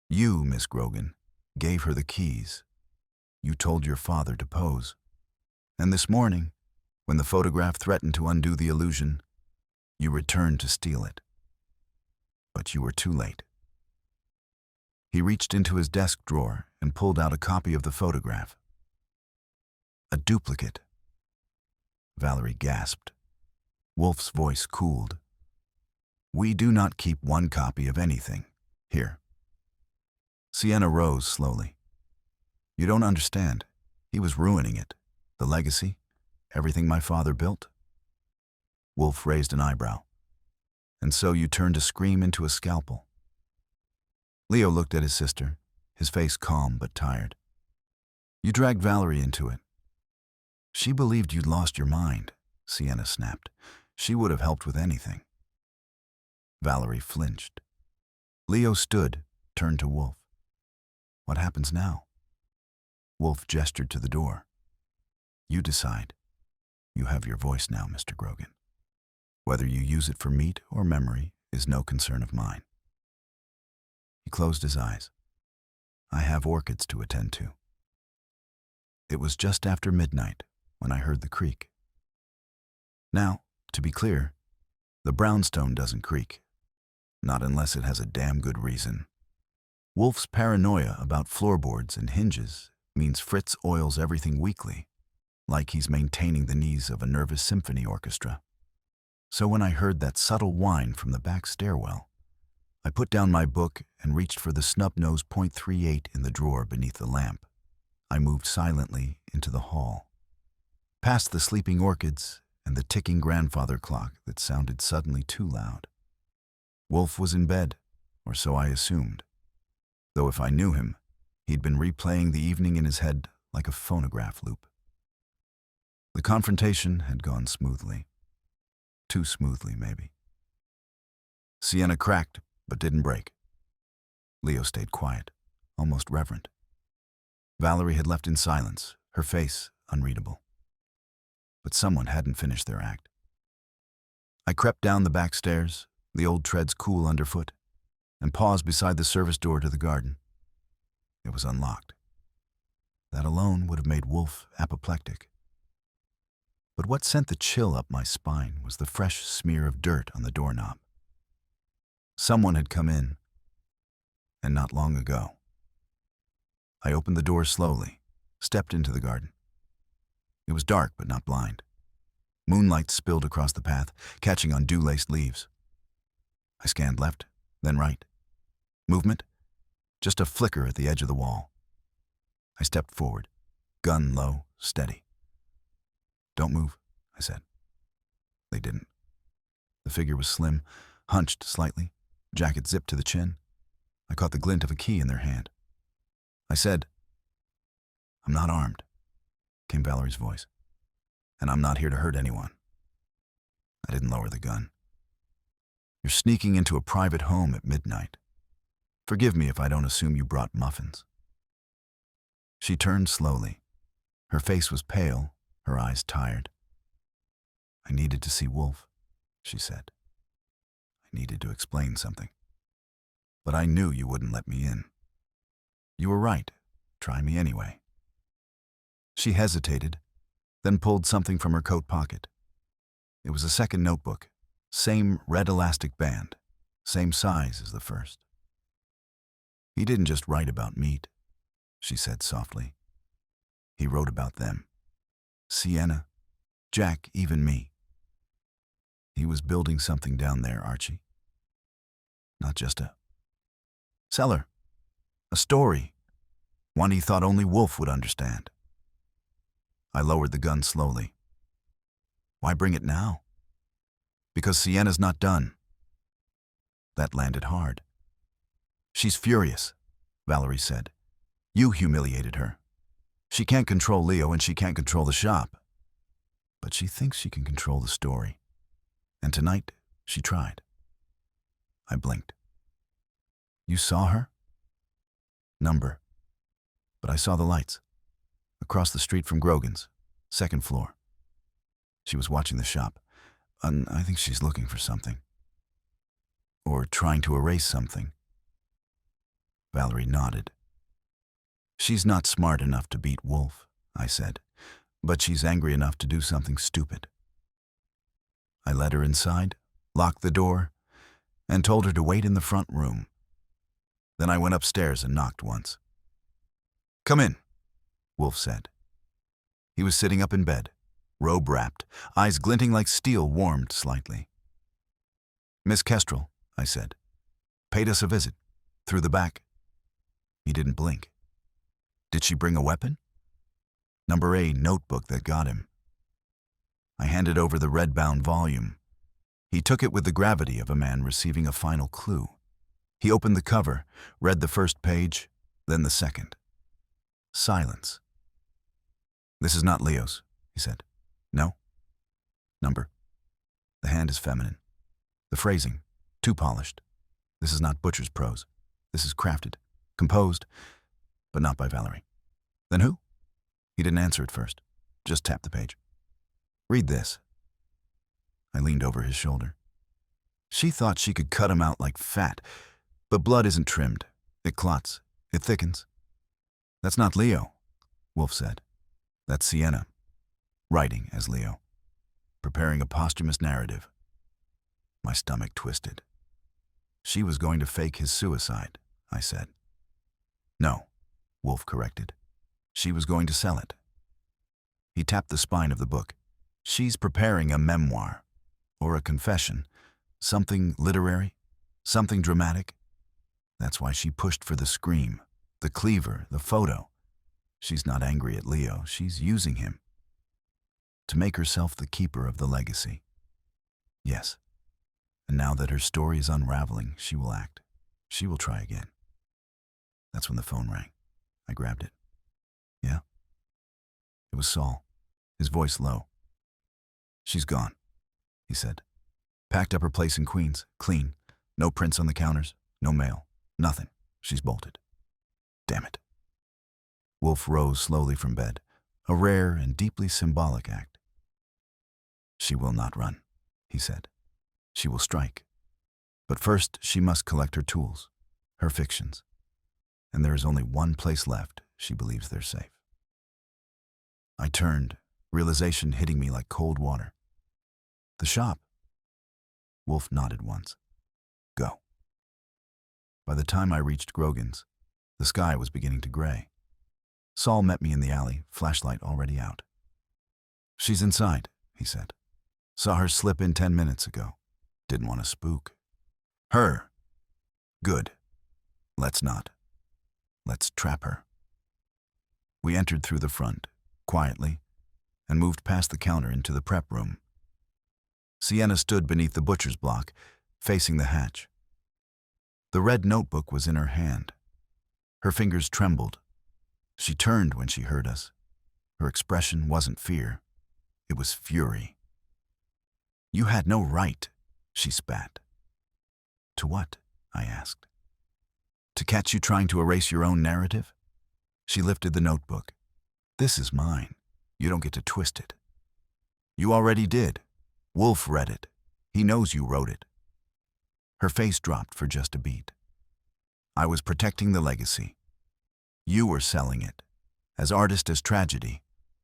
You, Miss Grogan, gave her the keys. You told your father to pose. And this morning, when the photograph threatened to undo the illusion, you returned to steal it. But you were too late. He reached into his desk drawer and pulled out a copy of the photograph. A duplicate. Valerie gasped. Wolfe's voice cooled. We do not keep one copy of anything. Here. Sienna rose slowly. You don't understand. He was ruining it. The legacy, everything my father built. Wolfe raised an eyebrow. And so you turned a scream into a scalpel. Leo looked at his sister, his face calm but tired. You dragged Valerie into it. She believed you'd lost your mind, Sienna snapped. She would have helped with anything. Valerie flinched. Leo stood, turned to Wolfe. What happens now? Wolfe gestured to the door. You decide. You have your voice now, Mr. Grogan. Whether you use it for meat or memory is no concern of mine. He closed his eyes. I have orchids to attend to. It was just after midnight when I heard the creak. Now, to be clear, the brownstone doesn't creak. Not unless it has a damn good reason. Wolfe's paranoia about floorboards and hinges means Fritz oils everything weekly, like he's maintaining the knees of a nervous symphony orchestra. So when I heard that subtle whine from the back stairwell, I put down my book and reached for the snub-nose .38 in the drawer beneath the lamp. I moved silently into the hall, past the sleeping orchids and the ticking grandfather clock that sounded suddenly too loud. Wolfe was in bed, or so I assumed, though if I knew him, he'd been replaying the evening in his head like a phonograph loop. The confrontation had gone smoothly. Too smoothly, maybe. Sienna cracked, but didn't break. Leo stayed quiet, almost reverent. Valerie had left in silence, her face unreadable. But someone hadn't finished their act. I crept down the back stairs, the old treads cool underfoot, and paused beside the service door to the garden. It was unlocked. That alone would have made Wolfe apoplectic. But what sent the chill up my spine was the fresh smear of dirt on the doorknob. Someone had come in, and not long ago. I opened the door slowly, stepped into the garden. It was dark but not blind. Moonlight spilled across the path, catching on dew-laced leaves. I scanned left, then right. Movement, just a flicker at the edge of the wall. I stepped forward, gun low, steady. Don't move, I said. They didn't. The figure was slim, hunched slightly, jacket zipped to the chin. I caught the glint of a key in their hand. I said, I'm not armed, came Valerie's voice, and I'm not here to hurt anyone. I didn't lower the gun. You're sneaking into a private home at midnight. Forgive me if I don't assume you brought muffins. She turned slowly. Her face was pale, her eyes tired. I needed to see Wolfe, she said. I needed to explain something. But I knew you wouldn't let me in. You were right. Try me anyway. She hesitated, then pulled something from her coat pocket. It was a second notebook, same red elastic band, same size as the first. He didn't just write about meat, she said softly. He wrote about them. Sienna, Jack, even me. He was building something down there, Archie. Not just a cellar, a story, one he thought only Wolfe would understand. I lowered the gun slowly. Why bring it now? Because Sienna's not done. That landed hard. She's furious, Valerie said. You humiliated her. She can't control Leo and she can't control the shop. But she thinks she can control the story. And tonight, she tried. I blinked. You saw her? Number. But I saw the lights. Across the street from Grogan's, second floor. She was watching the shop, and I think she's looking for something. Or trying to erase something. Valerie nodded. She's not smart enough to beat Wolfe, I said, but she's angry enough to do something stupid. I led her inside, locked the door, and told her to wait in the front room. Then I went upstairs and knocked once. Come in, Wolfe said. He was sitting up in bed, robe wrapped, eyes glinting like steel warmed slightly. Miss Kestrel, I said, paid us a visit, through the back. He didn't blink. Did she bring a weapon? Number A notebook that got him. I handed over the red-bound volume. He took it with the gravity of a man receiving a final clue. He opened the cover, read the first page, then the second. Silence. This is not Leo's, he said. No? Number. The hand is feminine. The phrasing, too polished. This is not butcher's prose. This is crafted, composed, but not by Valerie. Then who? He didn't answer at first, just tapped the page. Read this. I leaned over his shoulder. She thought she could cut him out like fat, but blood isn't trimmed. It clots. It thickens. That's not Leo, Wolfe said. That's Sienna, writing as Leo, preparing a posthumous narrative. My stomach twisted. She was going to fake his suicide, I said. No, Wolfe corrected. She was going to sell it. He tapped the spine of the book. She's preparing a memoir, or a confession, something literary, something dramatic. That's why she pushed for the scream, the cleaver, the photo. She's not angry at Leo, she's using him to make herself the keeper of the legacy. Yes, and now that her story is unraveling, she will act. She will try again. That's when the phone rang. I grabbed it. Yeah? It was Saul, his voice low. She's gone, he said. Packed up her place in Queens, clean. No prints on the counters, no mail, nothing. She's bolted. Damn it. Wolfe rose slowly from bed, a rare and deeply symbolic act. She will not run, he said. She will strike. But first she must collect her tools, her fictions. And there is only one place left she believes they're safe. I turned, realization hitting me like cold water. The shop. Wolfe nodded once. Go. By the time I reached Grogan's, the sky was beginning to gray. Saul met me in the alley, flashlight already out. She's inside, he said. Saw her slip in 10 minutes ago. Didn't want to spook. Her. Good. Let's not. Let's trap her. We entered through the front, quietly, and moved past the counter into the prep room. Sienna stood beneath the butcher's block, facing the hatch. The red notebook was in her hand. Her fingers trembled. She turned when she heard us. Her expression wasn't fear. It was fury. You had no right, she spat. To what? I asked. To catch you trying to erase your own narrative? She lifted the notebook. This is mine. You don't get to twist it. You already did. Wolfe read it. He knows you wrote it. Her face dropped for just a beat. I was protecting the legacy. You were selling it. As artist as tragedy.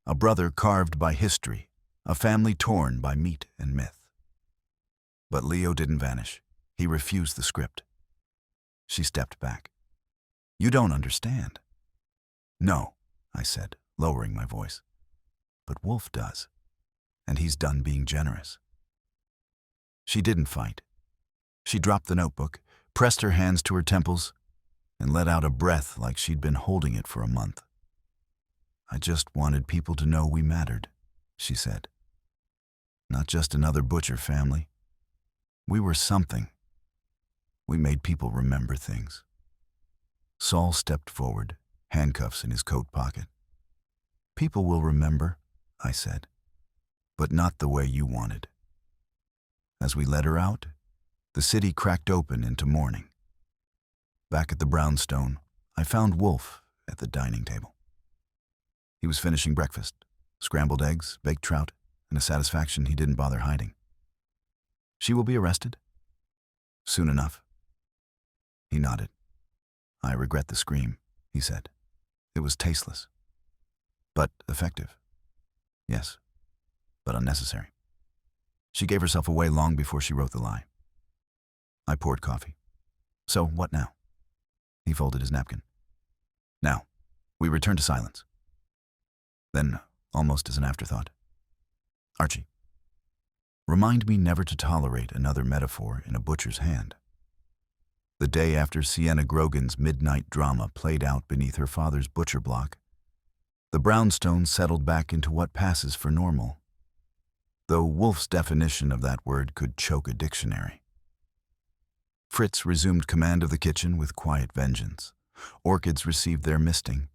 A brother carved by history. A family torn by meat and myth. But Leo didn't vanish. He refused the script. She stepped back. You don't understand. No, I said, lowering my voice. But Wolfe does. And he's done being generous. She didn't fight. She dropped the notebook, pressed her hands to her temples, and let out a breath like she'd been holding it for a month. I just wanted people to know we mattered, she said. Not just another butcher family. We were something. We made people remember things. Saul stepped forward, handcuffs in his coat pocket. People will remember, I said, but not the way you wanted. As we let her out, the city cracked open into mourning. Back at the brownstone, I found Wolfe at the dining table. He was finishing breakfast, scrambled eggs, baked trout, and a satisfaction he didn't bother hiding. She will be arrested? Soon enough. He nodded. I regret the scream, he said. It was tasteless. But effective. Yes, but unnecessary. She gave herself away long before she wrote the lie. I poured coffee. So what now? He folded his napkin. Now, we return to silence. Then, almost as an afterthought, Archie, remind me never to tolerate another metaphor in a butcher's hand. The day after Sienna Grogan's midnight drama played out beneath her father's butcher block, the brownstone settled back into what passes for normal, though Wolfe's definition of that word could choke a dictionary. Fritz resumed command of the kitchen with quiet vengeance. Orchids received their misting,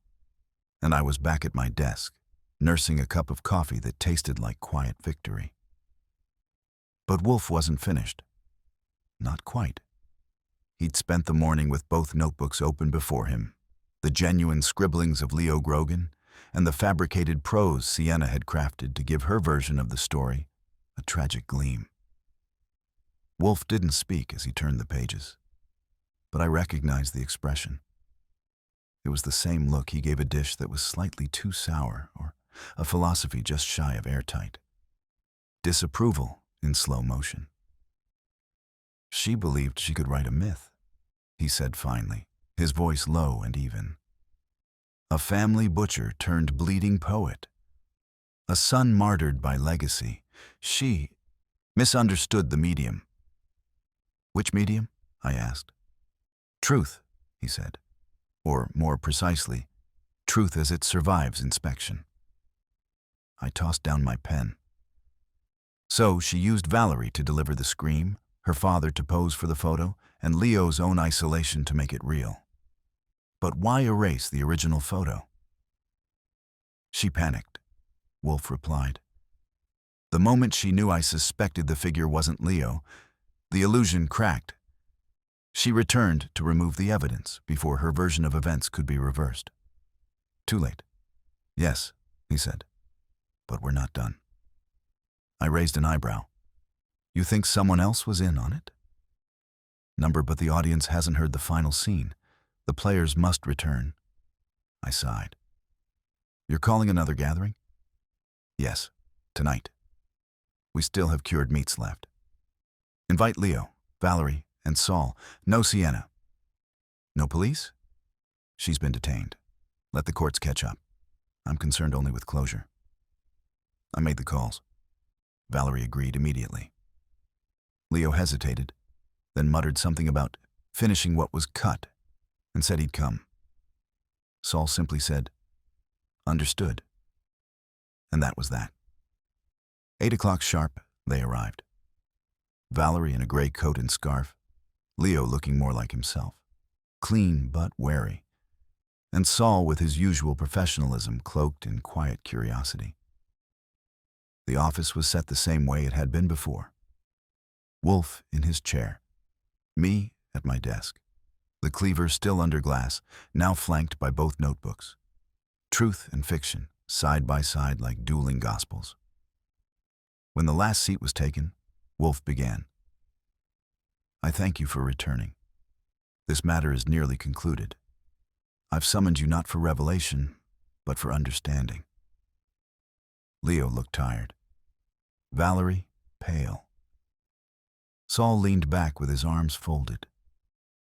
and I was back at my desk, nursing a cup of coffee that tasted like quiet victory. But Wolfe wasn't finished. Not quite. He'd spent the morning with both notebooks open before him, the genuine scribblings of Leo Grogan and the fabricated prose Sienna had crafted to give her version of the story a tragic gleam. Wolfe didn't speak as he turned the pages, but I recognized the expression. It was the same look he gave a dish that was slightly too sour or a philosophy just shy of airtight. Disapproval in slow motion. She believed she could write a myth, he said finally, his voice low and even. A family butcher turned bleeding poet. A son martyred by legacy. She misunderstood the medium. Which medium? I asked. Truth, he said. Or more precisely, truth as it survives inspection. I tossed down my pen. So she used Valerie to deliver the scream, her father to pose for the photo, and Leo's own isolation to make it real. But why erase the original photo? She panicked, Wolfe replied. The moment she knew I suspected the figure wasn't Leo, the illusion cracked. She returned to remove the evidence before her version of events could be reversed. Too late. Yes, he said, but we're not done. I raised an eyebrow. You think someone else was in on it? Number, but the audience hasn't heard the final scene. The players must return. I sighed. You're calling another gathering? Yes, tonight. We still have cured meats left. Invite Leo, Valerie, and Saul. No Sienna. No police? She's been detained. Let the courts catch up. I'm concerned only with closure. I made the calls. Valerie agreed immediately. Leo hesitated, then muttered something about finishing what was cut, and said he'd come. Saul simply said, understood. And that was that. 8 o'clock sharp, they arrived. Valerie in a gray coat and scarf, Leo looking more like himself, clean but wary, and Saul with his usual professionalism cloaked in quiet curiosity. The office was set the same way it had been before, Wolfe in his chair, me at my desk, the cleaver still under glass, now flanked by both notebooks. Truth and fiction, side by side like dueling gospels. When the last seat was taken, Wolfe began. I thank you for returning. This matter is nearly concluded. I've summoned you not for revelation, but for understanding. Leo looked tired. Valerie, pale. Saul leaned back with his arms folded.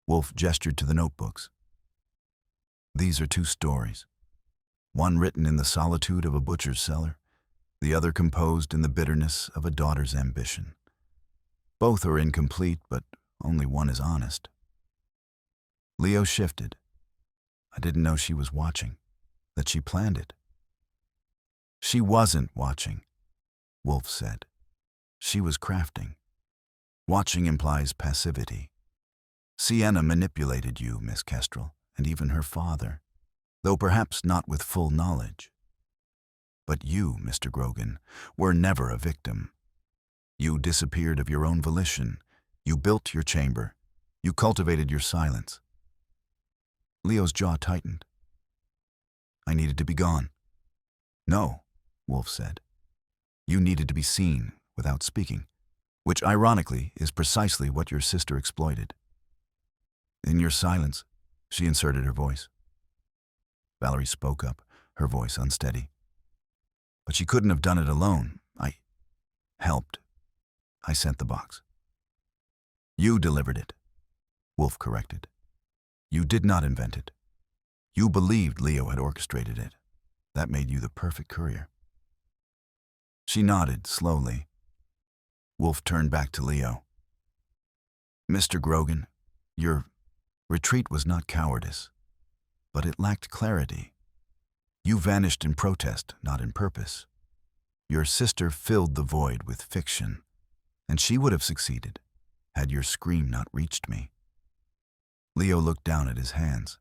Wolfe gestured to the notebooks. These are two stories. One written in the solitude of a butcher's cellar, the other composed in the bitterness of a daughter's ambition. Both are incomplete, but only one is honest. Leo shifted. I didn't know she was watching, that she planned it. She wasn't watching, Wolfe said. She was crafting. Watching implies passivity. Sienna manipulated you, Miss Kestrel, and even her father, though perhaps not with full knowledge. But you, Mr. Grogan, were never a victim. You disappeared of your own volition. You built your chamber. You cultivated your silence. Leo's jaw tightened. I needed to be gone. No, Wolfe said. You needed to be seen without speaking, which ironically is precisely what your sister exploited. In your silence, she inserted her voice. Valerie spoke up, her voice unsteady. But she couldn't have done it alone. I helped. I sent the box. You delivered it, Wolfe corrected. You did not invent it. You believed Leo had orchestrated it. That made you the perfect courier. She nodded slowly. Wolfe turned back to Leo. Mr. Grogan, your retreat was not cowardice, but it lacked clarity. You vanished in protest, not in purpose. Your sister filled the void with fiction, and she would have succeeded had your scream not reached me. Leo looked down at his hands.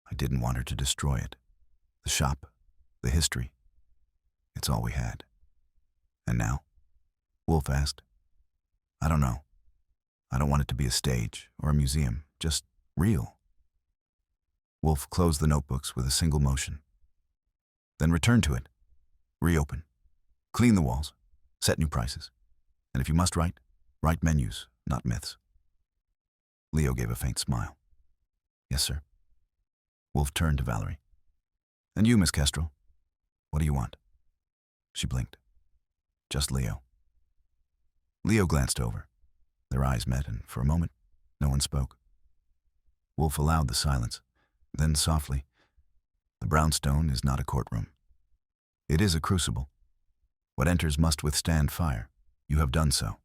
I didn't want her to destroy it. The shop, the history, it's all we had. And now? Wolfe asked. I don't know. I don't want it to be a stage or a museum, just real. Wolfe closed the notebooks with a single motion. Then return to it. Reopen. Clean the walls. Set new prices. And if you must write menus, not myths. Leo gave a faint smile. Yes, sir. Wolfe turned to Valerie. And you, Miss Kestrel, what do you want? She blinked. Just Leo. Leo glanced over. Their eyes met, and for a moment, no one spoke. Wolfe allowed the silence. Then softly, the brownstone is not a courtroom. It is a crucible. What enters must withstand fire. You have done so.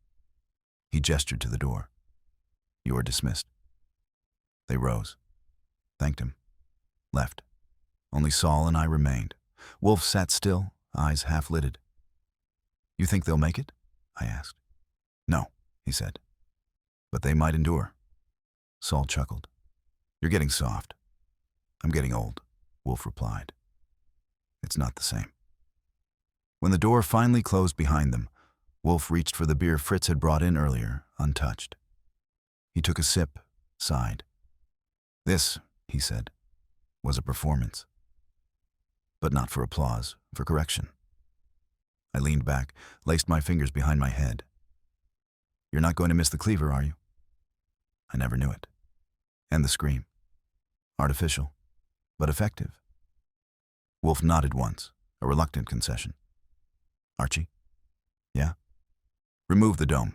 He gestured to the door. You are dismissed. They rose, thanked him, left. Only Saul and I remained. Wolfe sat still, eyes half-lidded. You think they'll make it? I asked. No, he said. But they might endure. Saul chuckled. You're getting soft. I'm getting old, Wolfe replied. It's not the same. When the door finally closed behind them, Wolfe reached for the beer Fritz had brought in earlier, untouched. He took a sip, sighed. This, he said, was a performance. But not for applause, for correction. I leaned back, laced my fingers behind my head. You're not going to miss the cleaver, are you? I never knew it. And the scream. Artificial, but effective. Wolfe nodded once, a reluctant concession. Archie? Yeah? Remove the dome.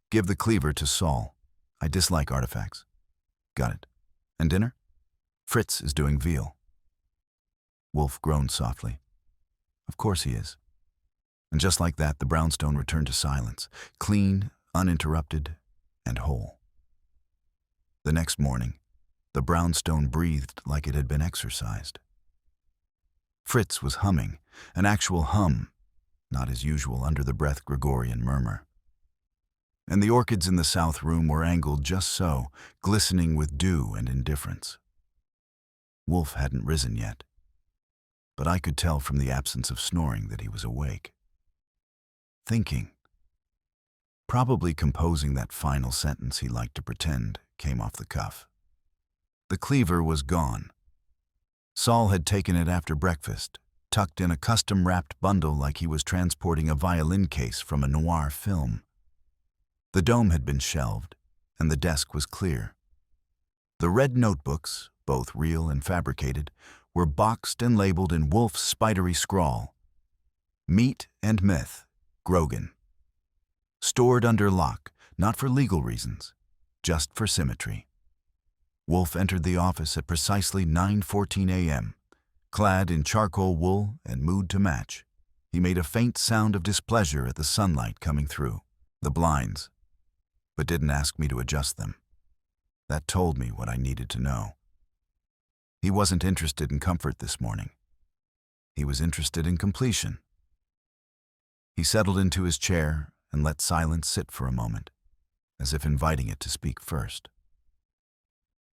Give the cleaver to Saul. I dislike artifacts. Got it. And dinner? Fritz is doing veal. Wolfe groaned softly. Of course he is. And just like that, the brownstone returned to silence, clean, uninterrupted, and whole. The next morning, the brownstone breathed like it had been exercised. Fritz was humming, an actual hum, not his usual under-the-breath Gregorian murmur. And the orchids in the south room were angled just so, glistening with dew and indifference. Wolfe hadn't risen yet, but I could tell from the absence of snoring that he was awake. Thinking. Probably composing that final sentence he liked to pretend came off the cuff. The cleaver was gone. Saul had taken it after breakfast, tucked in a custom-wrapped bundle like he was transporting a violin case from a noir film. The dome had been shelved, and the desk was clear. The red notebooks, both real and fabricated, were boxed and labeled in Wolfe's spidery scrawl. Meat and Myth, Grogan. Stored under lock, not for legal reasons, just for symmetry. Wolfe entered the office at precisely 9:14 a.m., clad in charcoal wool and mood to match. He made a faint sound of displeasure at the sunlight coming through the blinds, but didn't ask me to adjust them. That told me what I needed to know. He wasn't interested in comfort this morning. He was interested in completion. He settled into his chair and let silence sit for a moment, as if inviting it to speak first.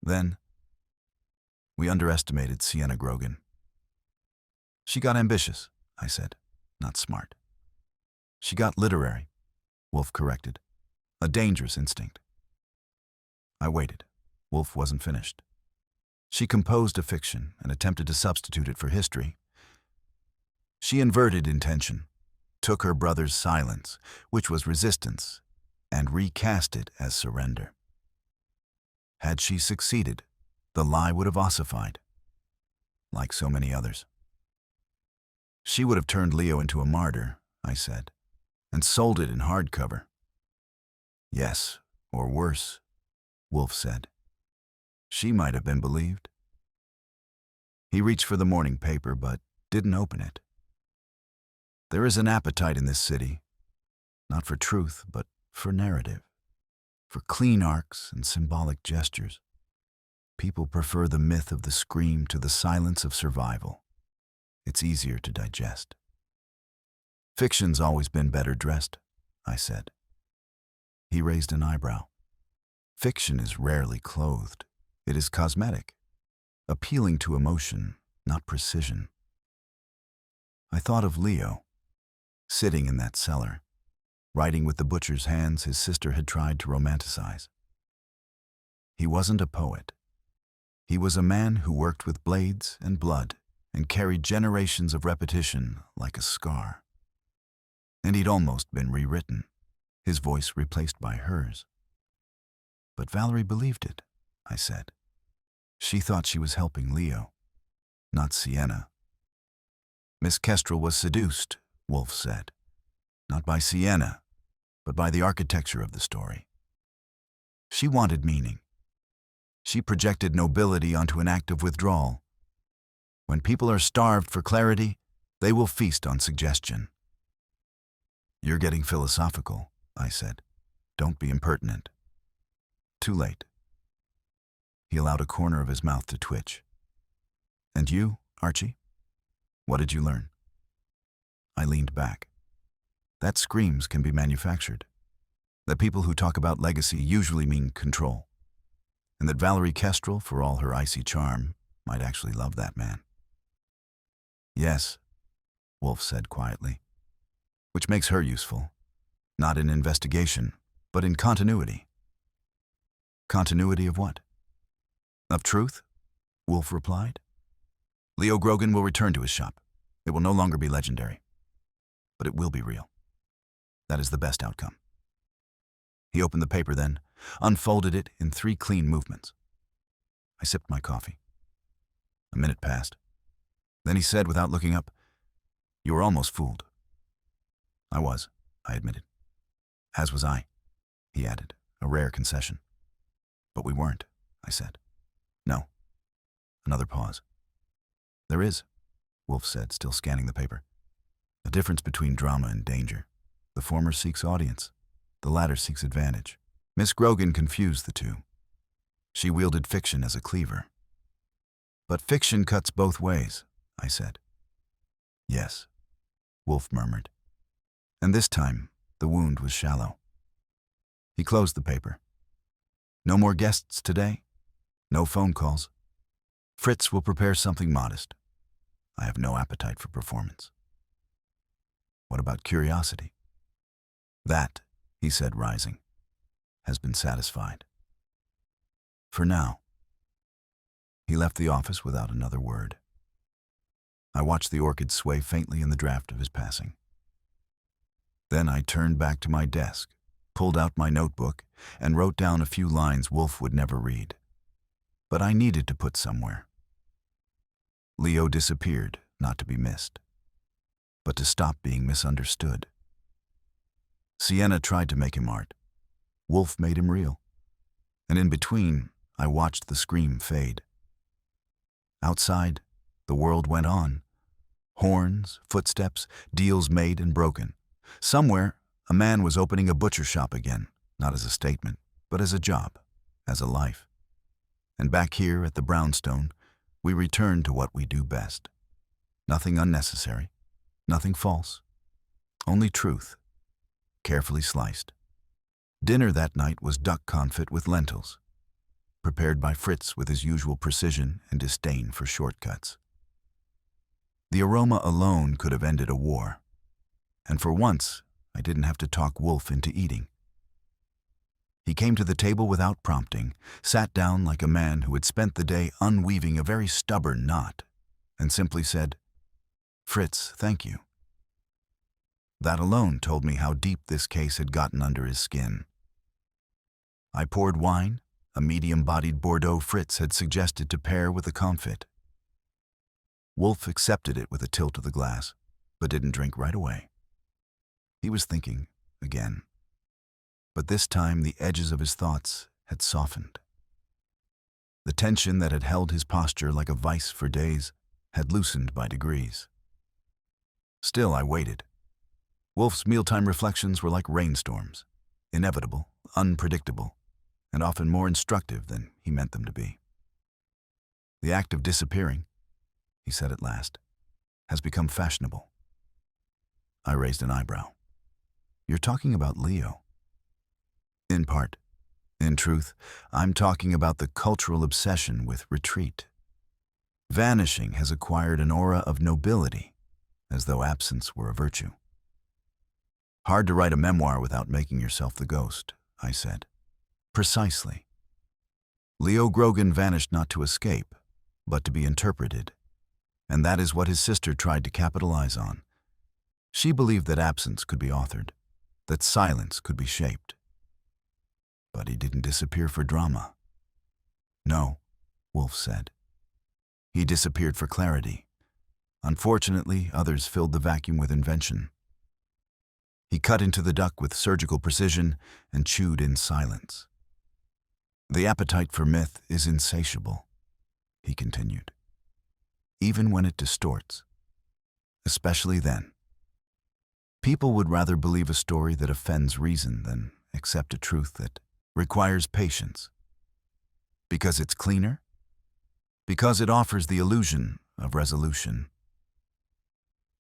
Then, we underestimated Sienna Grogan. She got ambitious, I said, not smart. She got literary, Wolfe corrected. A dangerous instinct. I waited. Wolfe wasn't finished. She composed a fiction and attempted to substitute it for history. She inverted intention, took her brother's silence, which was resistance, and recast it as surrender. Had she succeeded, the lie would have ossified, like so many others. She would have turned Leo into a martyr, I said, and sold it in hardcover. Yes, or worse, Wolfe said. She might have been believed. He reached for the morning paper, but didn't open it. There is an appetite in this city, not for truth, but for narrative, for clean arcs and symbolic gestures. People prefer the myth of the scream to the silence of survival. It's easier to digest. Fiction's always been better dressed, I said. He raised an eyebrow. Fiction is rarely clothed. It is cosmetic, appealing to emotion, not precision. I thought of Leo, sitting in that cellar, writing with the butcher's hands his sister had tried to romanticize. He wasn't a poet. He was a man who worked with blades and blood and carried generations of repetition like a scar. And he'd almost been rewritten, his voice replaced by hers. But Valerie believed it, I said. She thought she was helping Leo, not Sienna. Miss Kestrel was seduced, Wolfe said, not by Sienna, but by the architecture of the story. She wanted meaning. She projected nobility onto an act of withdrawal. When people are starved for clarity, they will feast on suggestion. You're getting philosophical, I said. Don't be impertinent. Too late. He allowed a corner of his mouth to twitch. And you, Archie? What did you learn? I leaned back. That screams can be manufactured. That people who talk about legacy usually mean control. And that Valerie Kestrel, for all her icy charm, might actually love that man. Yes, Wolfe said quietly. Which makes her useful. Not in investigation, but in continuity. Continuity of what? Of truth? Wolfe replied. Leo Grogan will return to his shop. It will no longer be legendary. But it will be real. That is the best outcome. He opened the paper then, unfolded it in 3 clean movements. I sipped my coffee. A minute passed. Then he said without looking up, "You were almost fooled." I was, I admitted. As was I, he added, a rare concession. But we weren't, I said. No. Another pause. There is, Wolfe said, still scanning the paper. A difference between drama and danger. The former seeks audience. The latter seeks advantage. Miss Grogan confused the two. She wielded fiction as a cleaver. But fiction cuts both ways, I said. Yes, Wolfe murmured. And this time, the wound was shallow. He closed the paper. No more guests today? No phone calls? Fritz will prepare something modest. I have no appetite for performance. What about curiosity? That he said, rising, has been satisfied. For now. He left the office without another word. I watched the orchid sway faintly in the draft of his passing. Then I turned back to my desk, pulled out my notebook, and wrote down a few lines Wolfe would never read. But I needed to put somewhere. Leo disappeared, not to be missed, but to stop being misunderstood. Sienna tried to make him art. Wolfe made him real. And in between, I watched the scream fade. Outside, the world went on. Horns, footsteps, deals made and broken. Somewhere, a man was opening a butcher shop again, not as a statement, but as a job, as a life. And back here at the brownstone, we returned to what we do best. Nothing unnecessary, nothing false, only truth, carefully sliced. Dinner that night was duck confit with lentils, prepared by Fritz with his usual precision and disdain for shortcuts. The aroma alone could have ended a war, and for once, I didn't have to talk Wolfe into eating. He came to the table without prompting, sat down like a man who had spent the day unweaving a very stubborn knot, and simply said, "Fritz, thank you." That alone told me how deep this case had gotten under his skin. I poured wine, a medium-bodied Bordeaux Fritz had suggested to pair with the confit. Wolfe accepted it with a tilt of the glass, but didn't drink right away. He was thinking again, but this time the edges of his thoughts had softened. The tension that had held his posture like a vice for days had loosened by degrees. Still, I waited. Wolfe's mealtime reflections were like rainstorms, inevitable, unpredictable, and often more instructive than he meant them to be. "The act of disappearing," he said at last, "has become fashionable." I raised an eyebrow. "You're talking about Leo?" "In part. In truth, I'm talking about the cultural obsession with retreat. Vanishing has acquired an aura of nobility, as though absence were a virtue." "Hard to write a memoir without making yourself the ghost," I said. "Precisely. Leo Grogan vanished not to escape, but to be interpreted, and that is what his sister tried to capitalize on. She believed that absence could be authored, that silence could be shaped. But he didn't disappear for drama." "No," Wolfe said. "He disappeared for clarity. Unfortunately, others filled the vacuum with invention." He cut into the duck with surgical precision and chewed in silence. "The appetite for myth is insatiable," he continued, "even when it distorts. Especially then. People would rather believe a story that offends reason than accept a truth that requires patience. Because it's cleaner? Because it offers the illusion of resolution."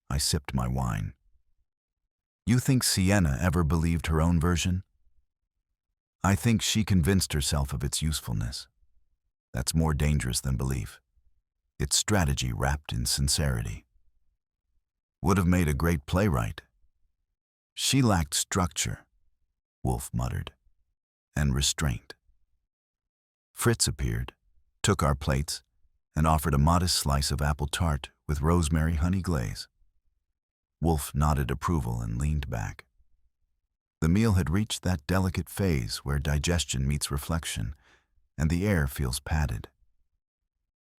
I sipped my wine. "You think Sienna ever believed her own version?" "I think she convinced herself of its usefulness. That's more dangerous than belief. It's strategy wrapped in sincerity." "Would have made a great playwright." "She lacked structure," Wolfe muttered, "and restraint." Fritz appeared, took our plates, and offered a modest slice of apple tart with rosemary honey glaze. Wolfe nodded approval and leaned back. The meal had reached that delicate phase where digestion meets reflection, and the air feels padded.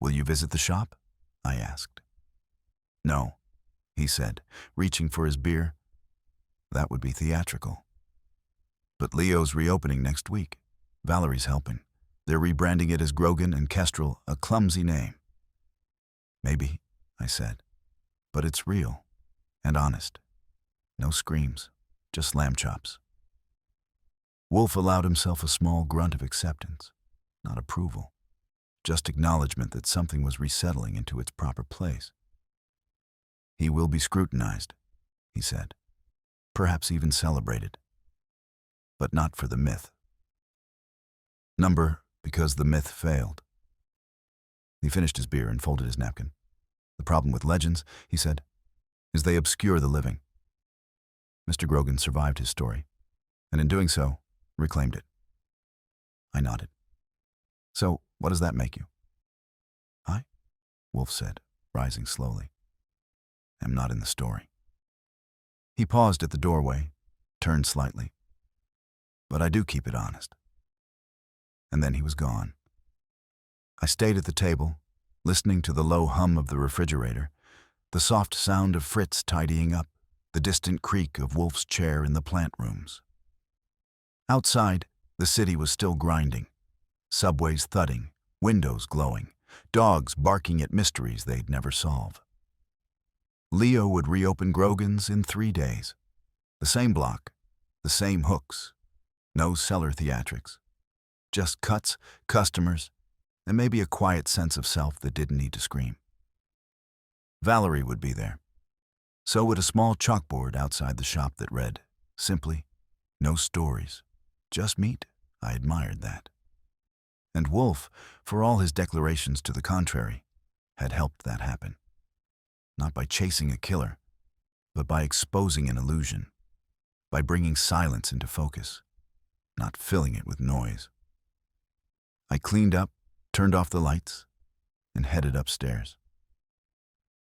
"Will you visit the shop?" I asked. "No," he said, reaching for his beer. "That would be theatrical." "But Leo's reopening next week. Valerie's helping. They're rebranding it as Grogan and Kestrel, a clumsy name." "Maybe," I said, "but it's real and honest. No screams, just lamb chops." Wolfe allowed himself a small grunt of acceptance, not approval, just acknowledgement that something was resettling into its proper place. "He will be scrutinized," he said, "perhaps even celebrated. But not for the myth. Because the myth failed." He finished his beer and folded his napkin. "The problem with legends," he said, "is they obscure the living. Mr. Grogan survived his story. and in doing so, reclaimed it. I nodded. So, what does that make you? I, Wolfe said, rising slowly, am not in the story. He paused at the doorway, turned slightly. But I do keep it honest. And then he was gone. I stayed at the table, listening to the low hum of the refrigerator, the soft sound of Fritz tidying up, the distant creak of Wolfe's chair in the plant rooms. Outside, the city was still grinding, subways thudding, windows glowing, dogs barking at mysteries they'd never solve. Leo would reopen Grogan's in 3 days. The same block, the same hooks, no cellar theatrics. Just cuts, customers, and maybe a quiet sense of self that didn't need to scream. Valerie would be there. So would a small chalkboard outside the shop that read, simply, no stories, just meat. I admired that. And Wolfe, for all his declarations to the contrary, had helped that happen. Not by chasing a killer, but by exposing an illusion, by bringing silence into focus, not filling it with noise. I cleaned up, turned off the lights, and headed upstairs.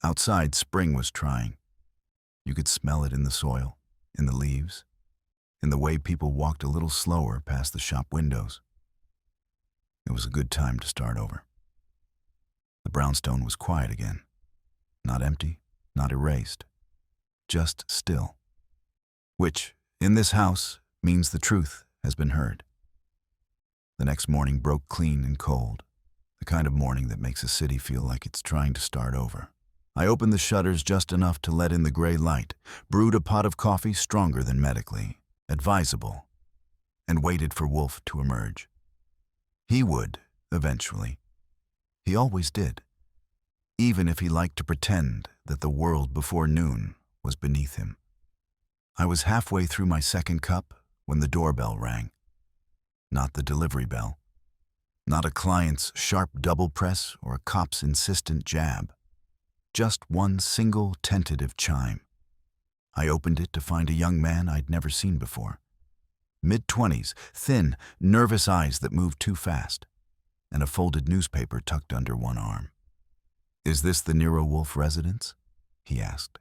Outside, spring was trying. You could smell it in the soil, in the leaves, in the way people walked a little slower past the shop windows. It was a good time to start over. The brownstone was quiet again. Not empty, not erased, just still. Which, in this house, means the truth has been heard. The next morning broke clean and cold, the kind of morning that makes a city feel like it's trying to start over. I opened the shutters just enough to let in the gray light, brewed a pot of coffee stronger than medically advisable, and waited for Wolfe to emerge. He would, eventually. He always did, even if he liked to pretend that the world before noon was beneath him. I was halfway through my second cup when the doorbell rang. Not the delivery bell. Not a client's sharp double press or a cop's insistent jab. Just one single tentative chime. I opened it to find a young man I'd never seen before. Mid-20s, thin, nervous eyes that moved too fast, and a folded newspaper tucked under one arm. "Is this the Nero Wolfe residence?" he asked.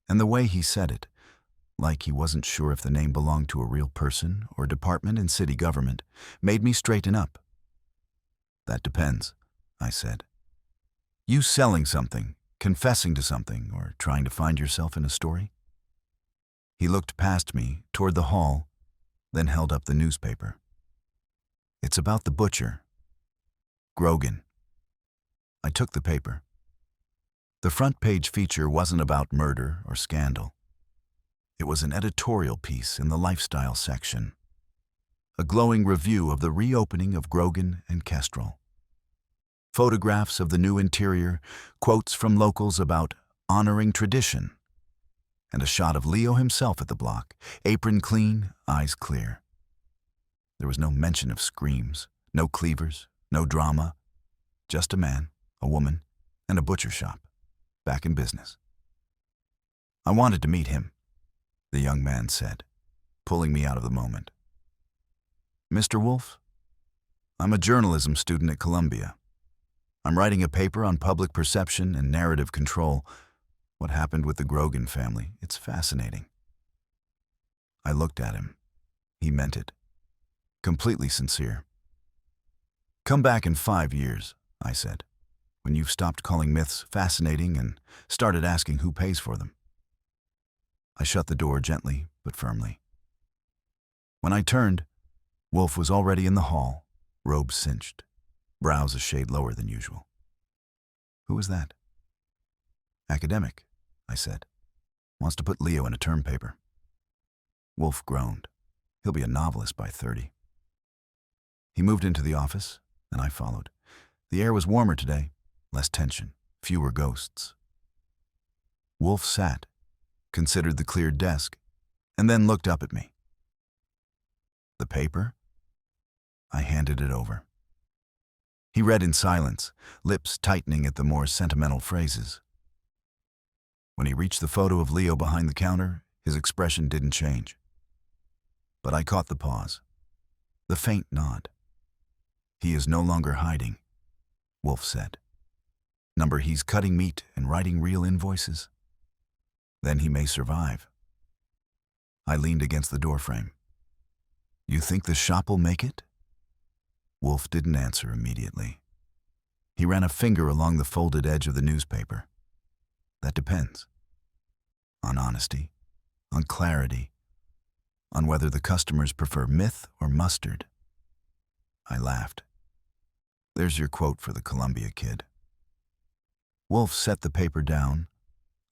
And the way he said it, like he wasn't sure if the name belonged to a real person or department in city government, made me straighten up. "That depends," I said. "You selling something, confessing to something, or trying to find yourself in a story?" He looked past me, toward the hall, then held up the newspaper. "It's about the butcher. Grogan." I took the paper. The front page feature wasn't about murder or scandal. It was an editorial piece in the lifestyle section. A glowing review of the reopening of Grogan and Kestrel. Photographs of the new interior, quotes from locals about honoring tradition, and a shot of Leo himself at the block, apron clean, eyes clear. There was no mention of screams, no cleavers, no drama, just a man, a woman, and a butcher shop, back in business. "I wanted to meet him," the young man said, pulling me out of the moment. "Mr. Wolfe? I'm a journalism student at Columbia. I'm writing a paper on public perception and narrative control. What happened with the Grogan family? It's fascinating." I looked at him. He meant it. Completely sincere. "Come back in 5 years," I said, "when you've stopped calling myths fascinating and started asking who pays for them." I shut the door gently but firmly. When I turned, Wolfe was already in the hall, robes cinched, brows a shade lower than usual. "Who was that?" "Academic," I said. "Wants to put Leo in a term paper." Wolfe groaned. He'll be a novelist by 30. He moved into the office, and I followed. The air was warmer today, less tension, fewer ghosts. Wolfe sat, considered the cleared desk, and then looked up at me. "The paper?" I handed it over. He read in silence, lips tightening at the more sentimental phrases. When he reached the photo of Leo behind the counter, his expression didn't change. But I caught the pause, the faint nod. "He is no longer hiding," Wolfe said. "Number, he's cutting meat and writing real invoices. Then he may survive." I leaned against the doorframe. "You think the shop'll make it?" Wolfe didn't answer immediately. He ran a finger along the folded edge of the newspaper. "That depends. On honesty, on clarity, on whether the customers prefer myth or mustard." I laughed. "There's your quote for the Columbia Kid." Wolfe set the paper down,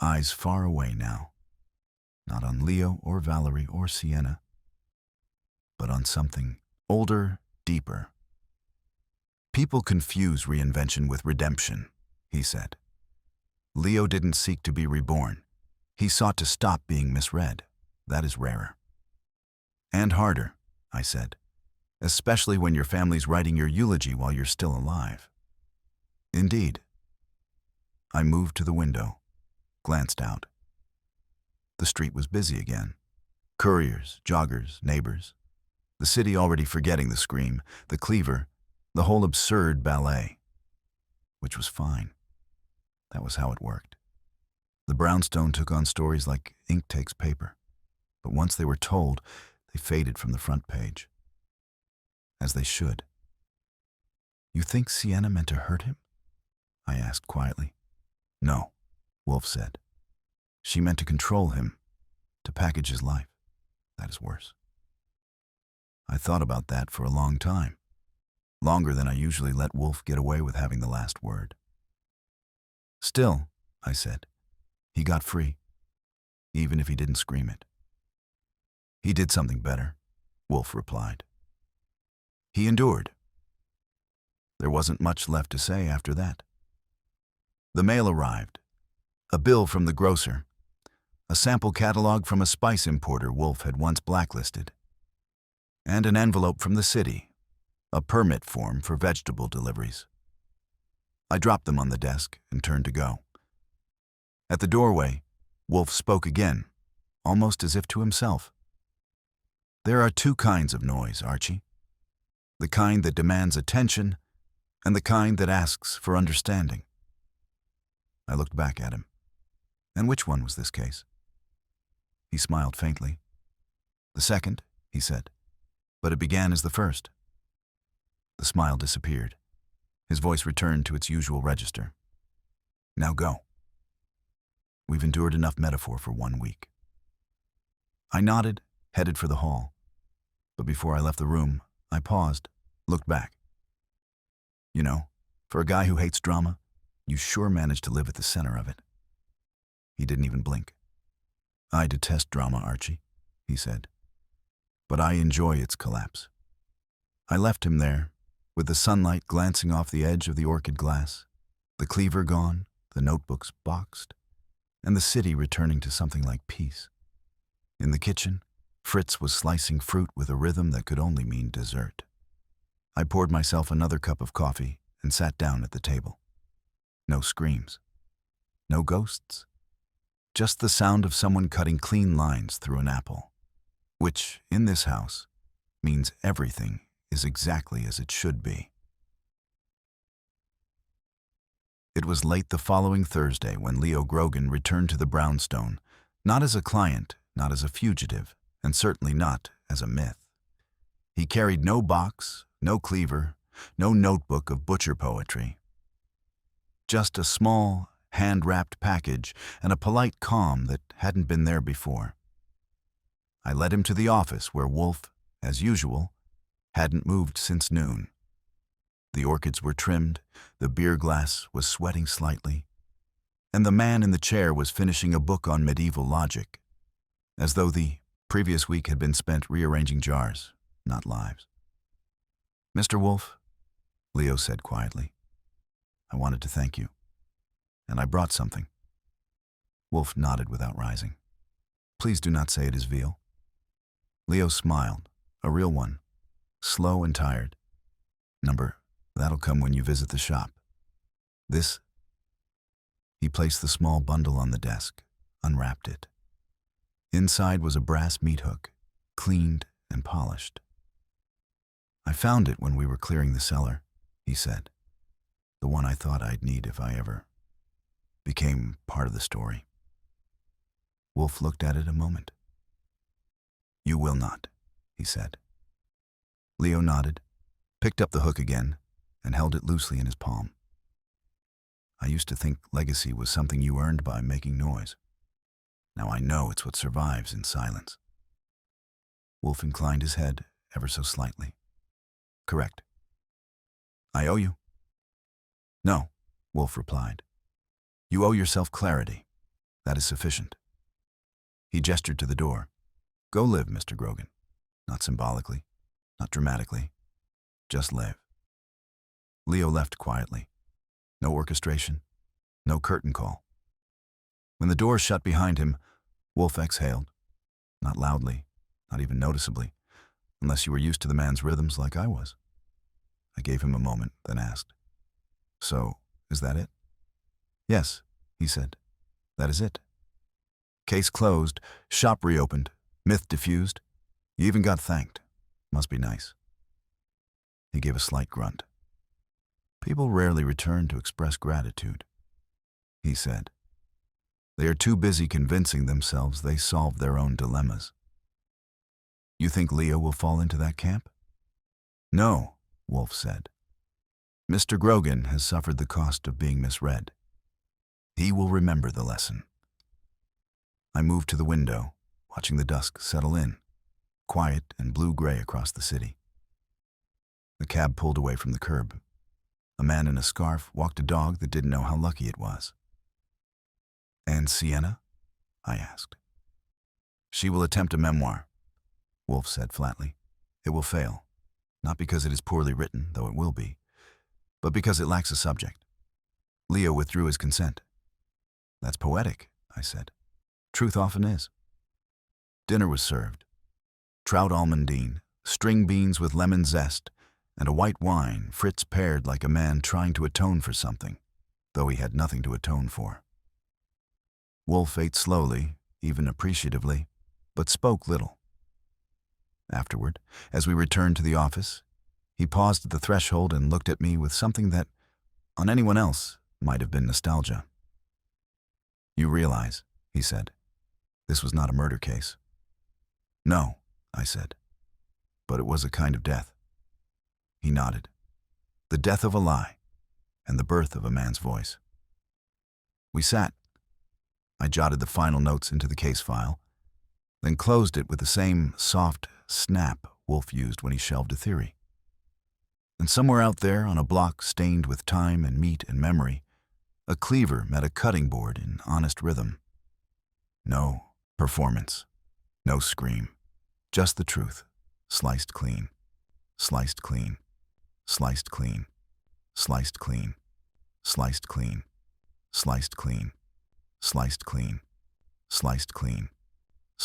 eyes far away now. Not on Leo or Valerie or Sienna, but on something older, deeper. "People confuse reinvention with redemption," he said. "Leo didn't seek to be reborn. He sought to stop being misread. That is rarer. And harder," I said, "especially when your family's writing your eulogy while you're still alive." "Indeed." I moved to the window, glanced out. The street was busy again. Couriers, joggers, neighbors. The city already forgetting the scream, the cleaver, the whole absurd ballet. Which was fine. That was how it worked. The brownstone took on stories like ink takes paper. But once they were told, they faded from the front page. As they should. "You think Sienna meant to hurt him?" I asked quietly. "No," Wolfe said. "She meant to control him, to package his life. That is worse." I thought about that for a long time. Longer than I usually let Wolfe get away with having the last word. "Still," I said, "he got free, even if he didn't scream it." "He did something better," Wolfe replied. "He endured." There wasn't much left to say after that. The mail arrived. A bill from the grocer. A sample catalog from a spice importer Wolfe had once blacklisted. And an envelope from the city. A permit form for vegetable deliveries. I dropped them on the desk and turned to go. At the doorway, Wolfe spoke again, almost as if to himself. "There are two kinds of noise, Archie. The kind that demands attention, and the kind that asks for understanding." I looked back at him. "And which one was this case?" He smiled faintly. "The second," he said, "but it began as the first." The smile disappeared. His voice returned to its usual register. "Now go. We've endured enough metaphor for 1 week." I nodded, headed for the hall. But before I left the room, I paused, looked back. "You know, for a guy who hates drama, you sure managed to live at the center of it." He didn't even blink. "I detest drama, Archie," he said. "But I enjoy its collapse." I left him there, with the sunlight glancing off the edge of the orchid glass, the cleaver gone, the notebooks boxed, and the city returning to something like peace. In the kitchen, Fritz was slicing fruit with a rhythm that could only mean dessert. I poured myself another cup of coffee and sat down at the table. No screams. No ghosts. Just the sound of someone cutting clean lines through an apple, which, in this house, means everything is exactly as it should be. It was late the following Thursday when Leo Grogan returned to the brownstone, not as a client, not as a fugitive, and certainly not as a myth. He carried no box, no cleaver, no notebook of butcher poetry. Just a small, hand-wrapped package and a polite calm that hadn't been there before. I led him to the office where Wolfe, as usual, hadn't moved since noon. The orchids were trimmed, the beer glass was sweating slightly, and the man in the chair was finishing a book on medieval logic, as though the previous week had been spent rearranging jars, not lives. "Mr. Wolfe," Leo said quietly, "I wanted to thank you, and I brought something." Wolfe nodded without rising. "Please do not say it is veal." Leo smiled, a real one, slow and tired. "Number, that'll come when you visit the shop. This..." He placed the small bundle on the desk, unwrapped it. Inside was a brass meat hook, cleaned and polished. "I found it when we were clearing the cellar," he said. "The one I thought I'd need if I ever became part of the story." Wolfe looked at it a moment. "You will not," he said. Leo nodded, picked up the hook again, and held it loosely in his palm. "I used to think legacy was something you earned by making noise. Now I know it's what survives in silence." Wolfe inclined his head ever so slightly. "Correct." "I owe you?" "No," Wolfe replied. "You owe yourself clarity. That is sufficient." He gestured to the door. "Go live, Mr. Grogan. Not symbolically, not dramatically. Just live." Leo left quietly. No orchestration, no curtain call. When the door shut behind him, Wolfe exhaled. Not loudly, not even noticeably, unless you were used to the man's rhythms like I was. I gave him a moment, then asked, "So, is that it?" "Yes," he said. "That is it. Case closed, shop reopened, myth diffused. You even got thanked. Must be nice." He gave a slight grunt. "People rarely return to express gratitude," he said. "They are too busy convincing themselves they solved their own dilemmas." "You think Leo will fall into that camp?" "No," Wolfe said. "Mr. Grogan has suffered the cost of being misread. He will remember the lesson." I moved to the window, watching the dusk settle in, quiet and blue-gray across the city. The cab pulled away from the curb. A man in a scarf walked a dog that didn't know how lucky it was. "And Sienna?" I asked. "She will attempt a memoir," Wolfe said flatly. "It will fail, not because it is poorly written, though it will be, but because it lacks a subject. Leo withdrew his consent." "That's poetic," I said. "Truth often is." Dinner was served. Trout almondine, string beans with lemon zest, and a white wine Fritz paired like a man trying to atone for something, though he had nothing to atone for. Wolfe ate slowly, even appreciatively, but spoke little. Afterward, as we returned to the office, he paused at the threshold and looked at me with something that, on anyone else, might have been nostalgia. "You realize," he said, "this was not a murder case." "No," I said, "but it was a kind of death." He nodded. "The death of a lie, and the birth of a man's voice." We sat. I jotted the final notes into the case file, then closed it with the same soft snap Wolfe used when he shelved a theory. And somewhere out there on a block stained with time and meat and memory, a cleaver met a cutting board in honest rhythm. No performance, no scream, just the truth, sliced clean, sliced clean, sliced clean, sliced clean, sliced clean, sliced clean, sliced clean, sliced clean.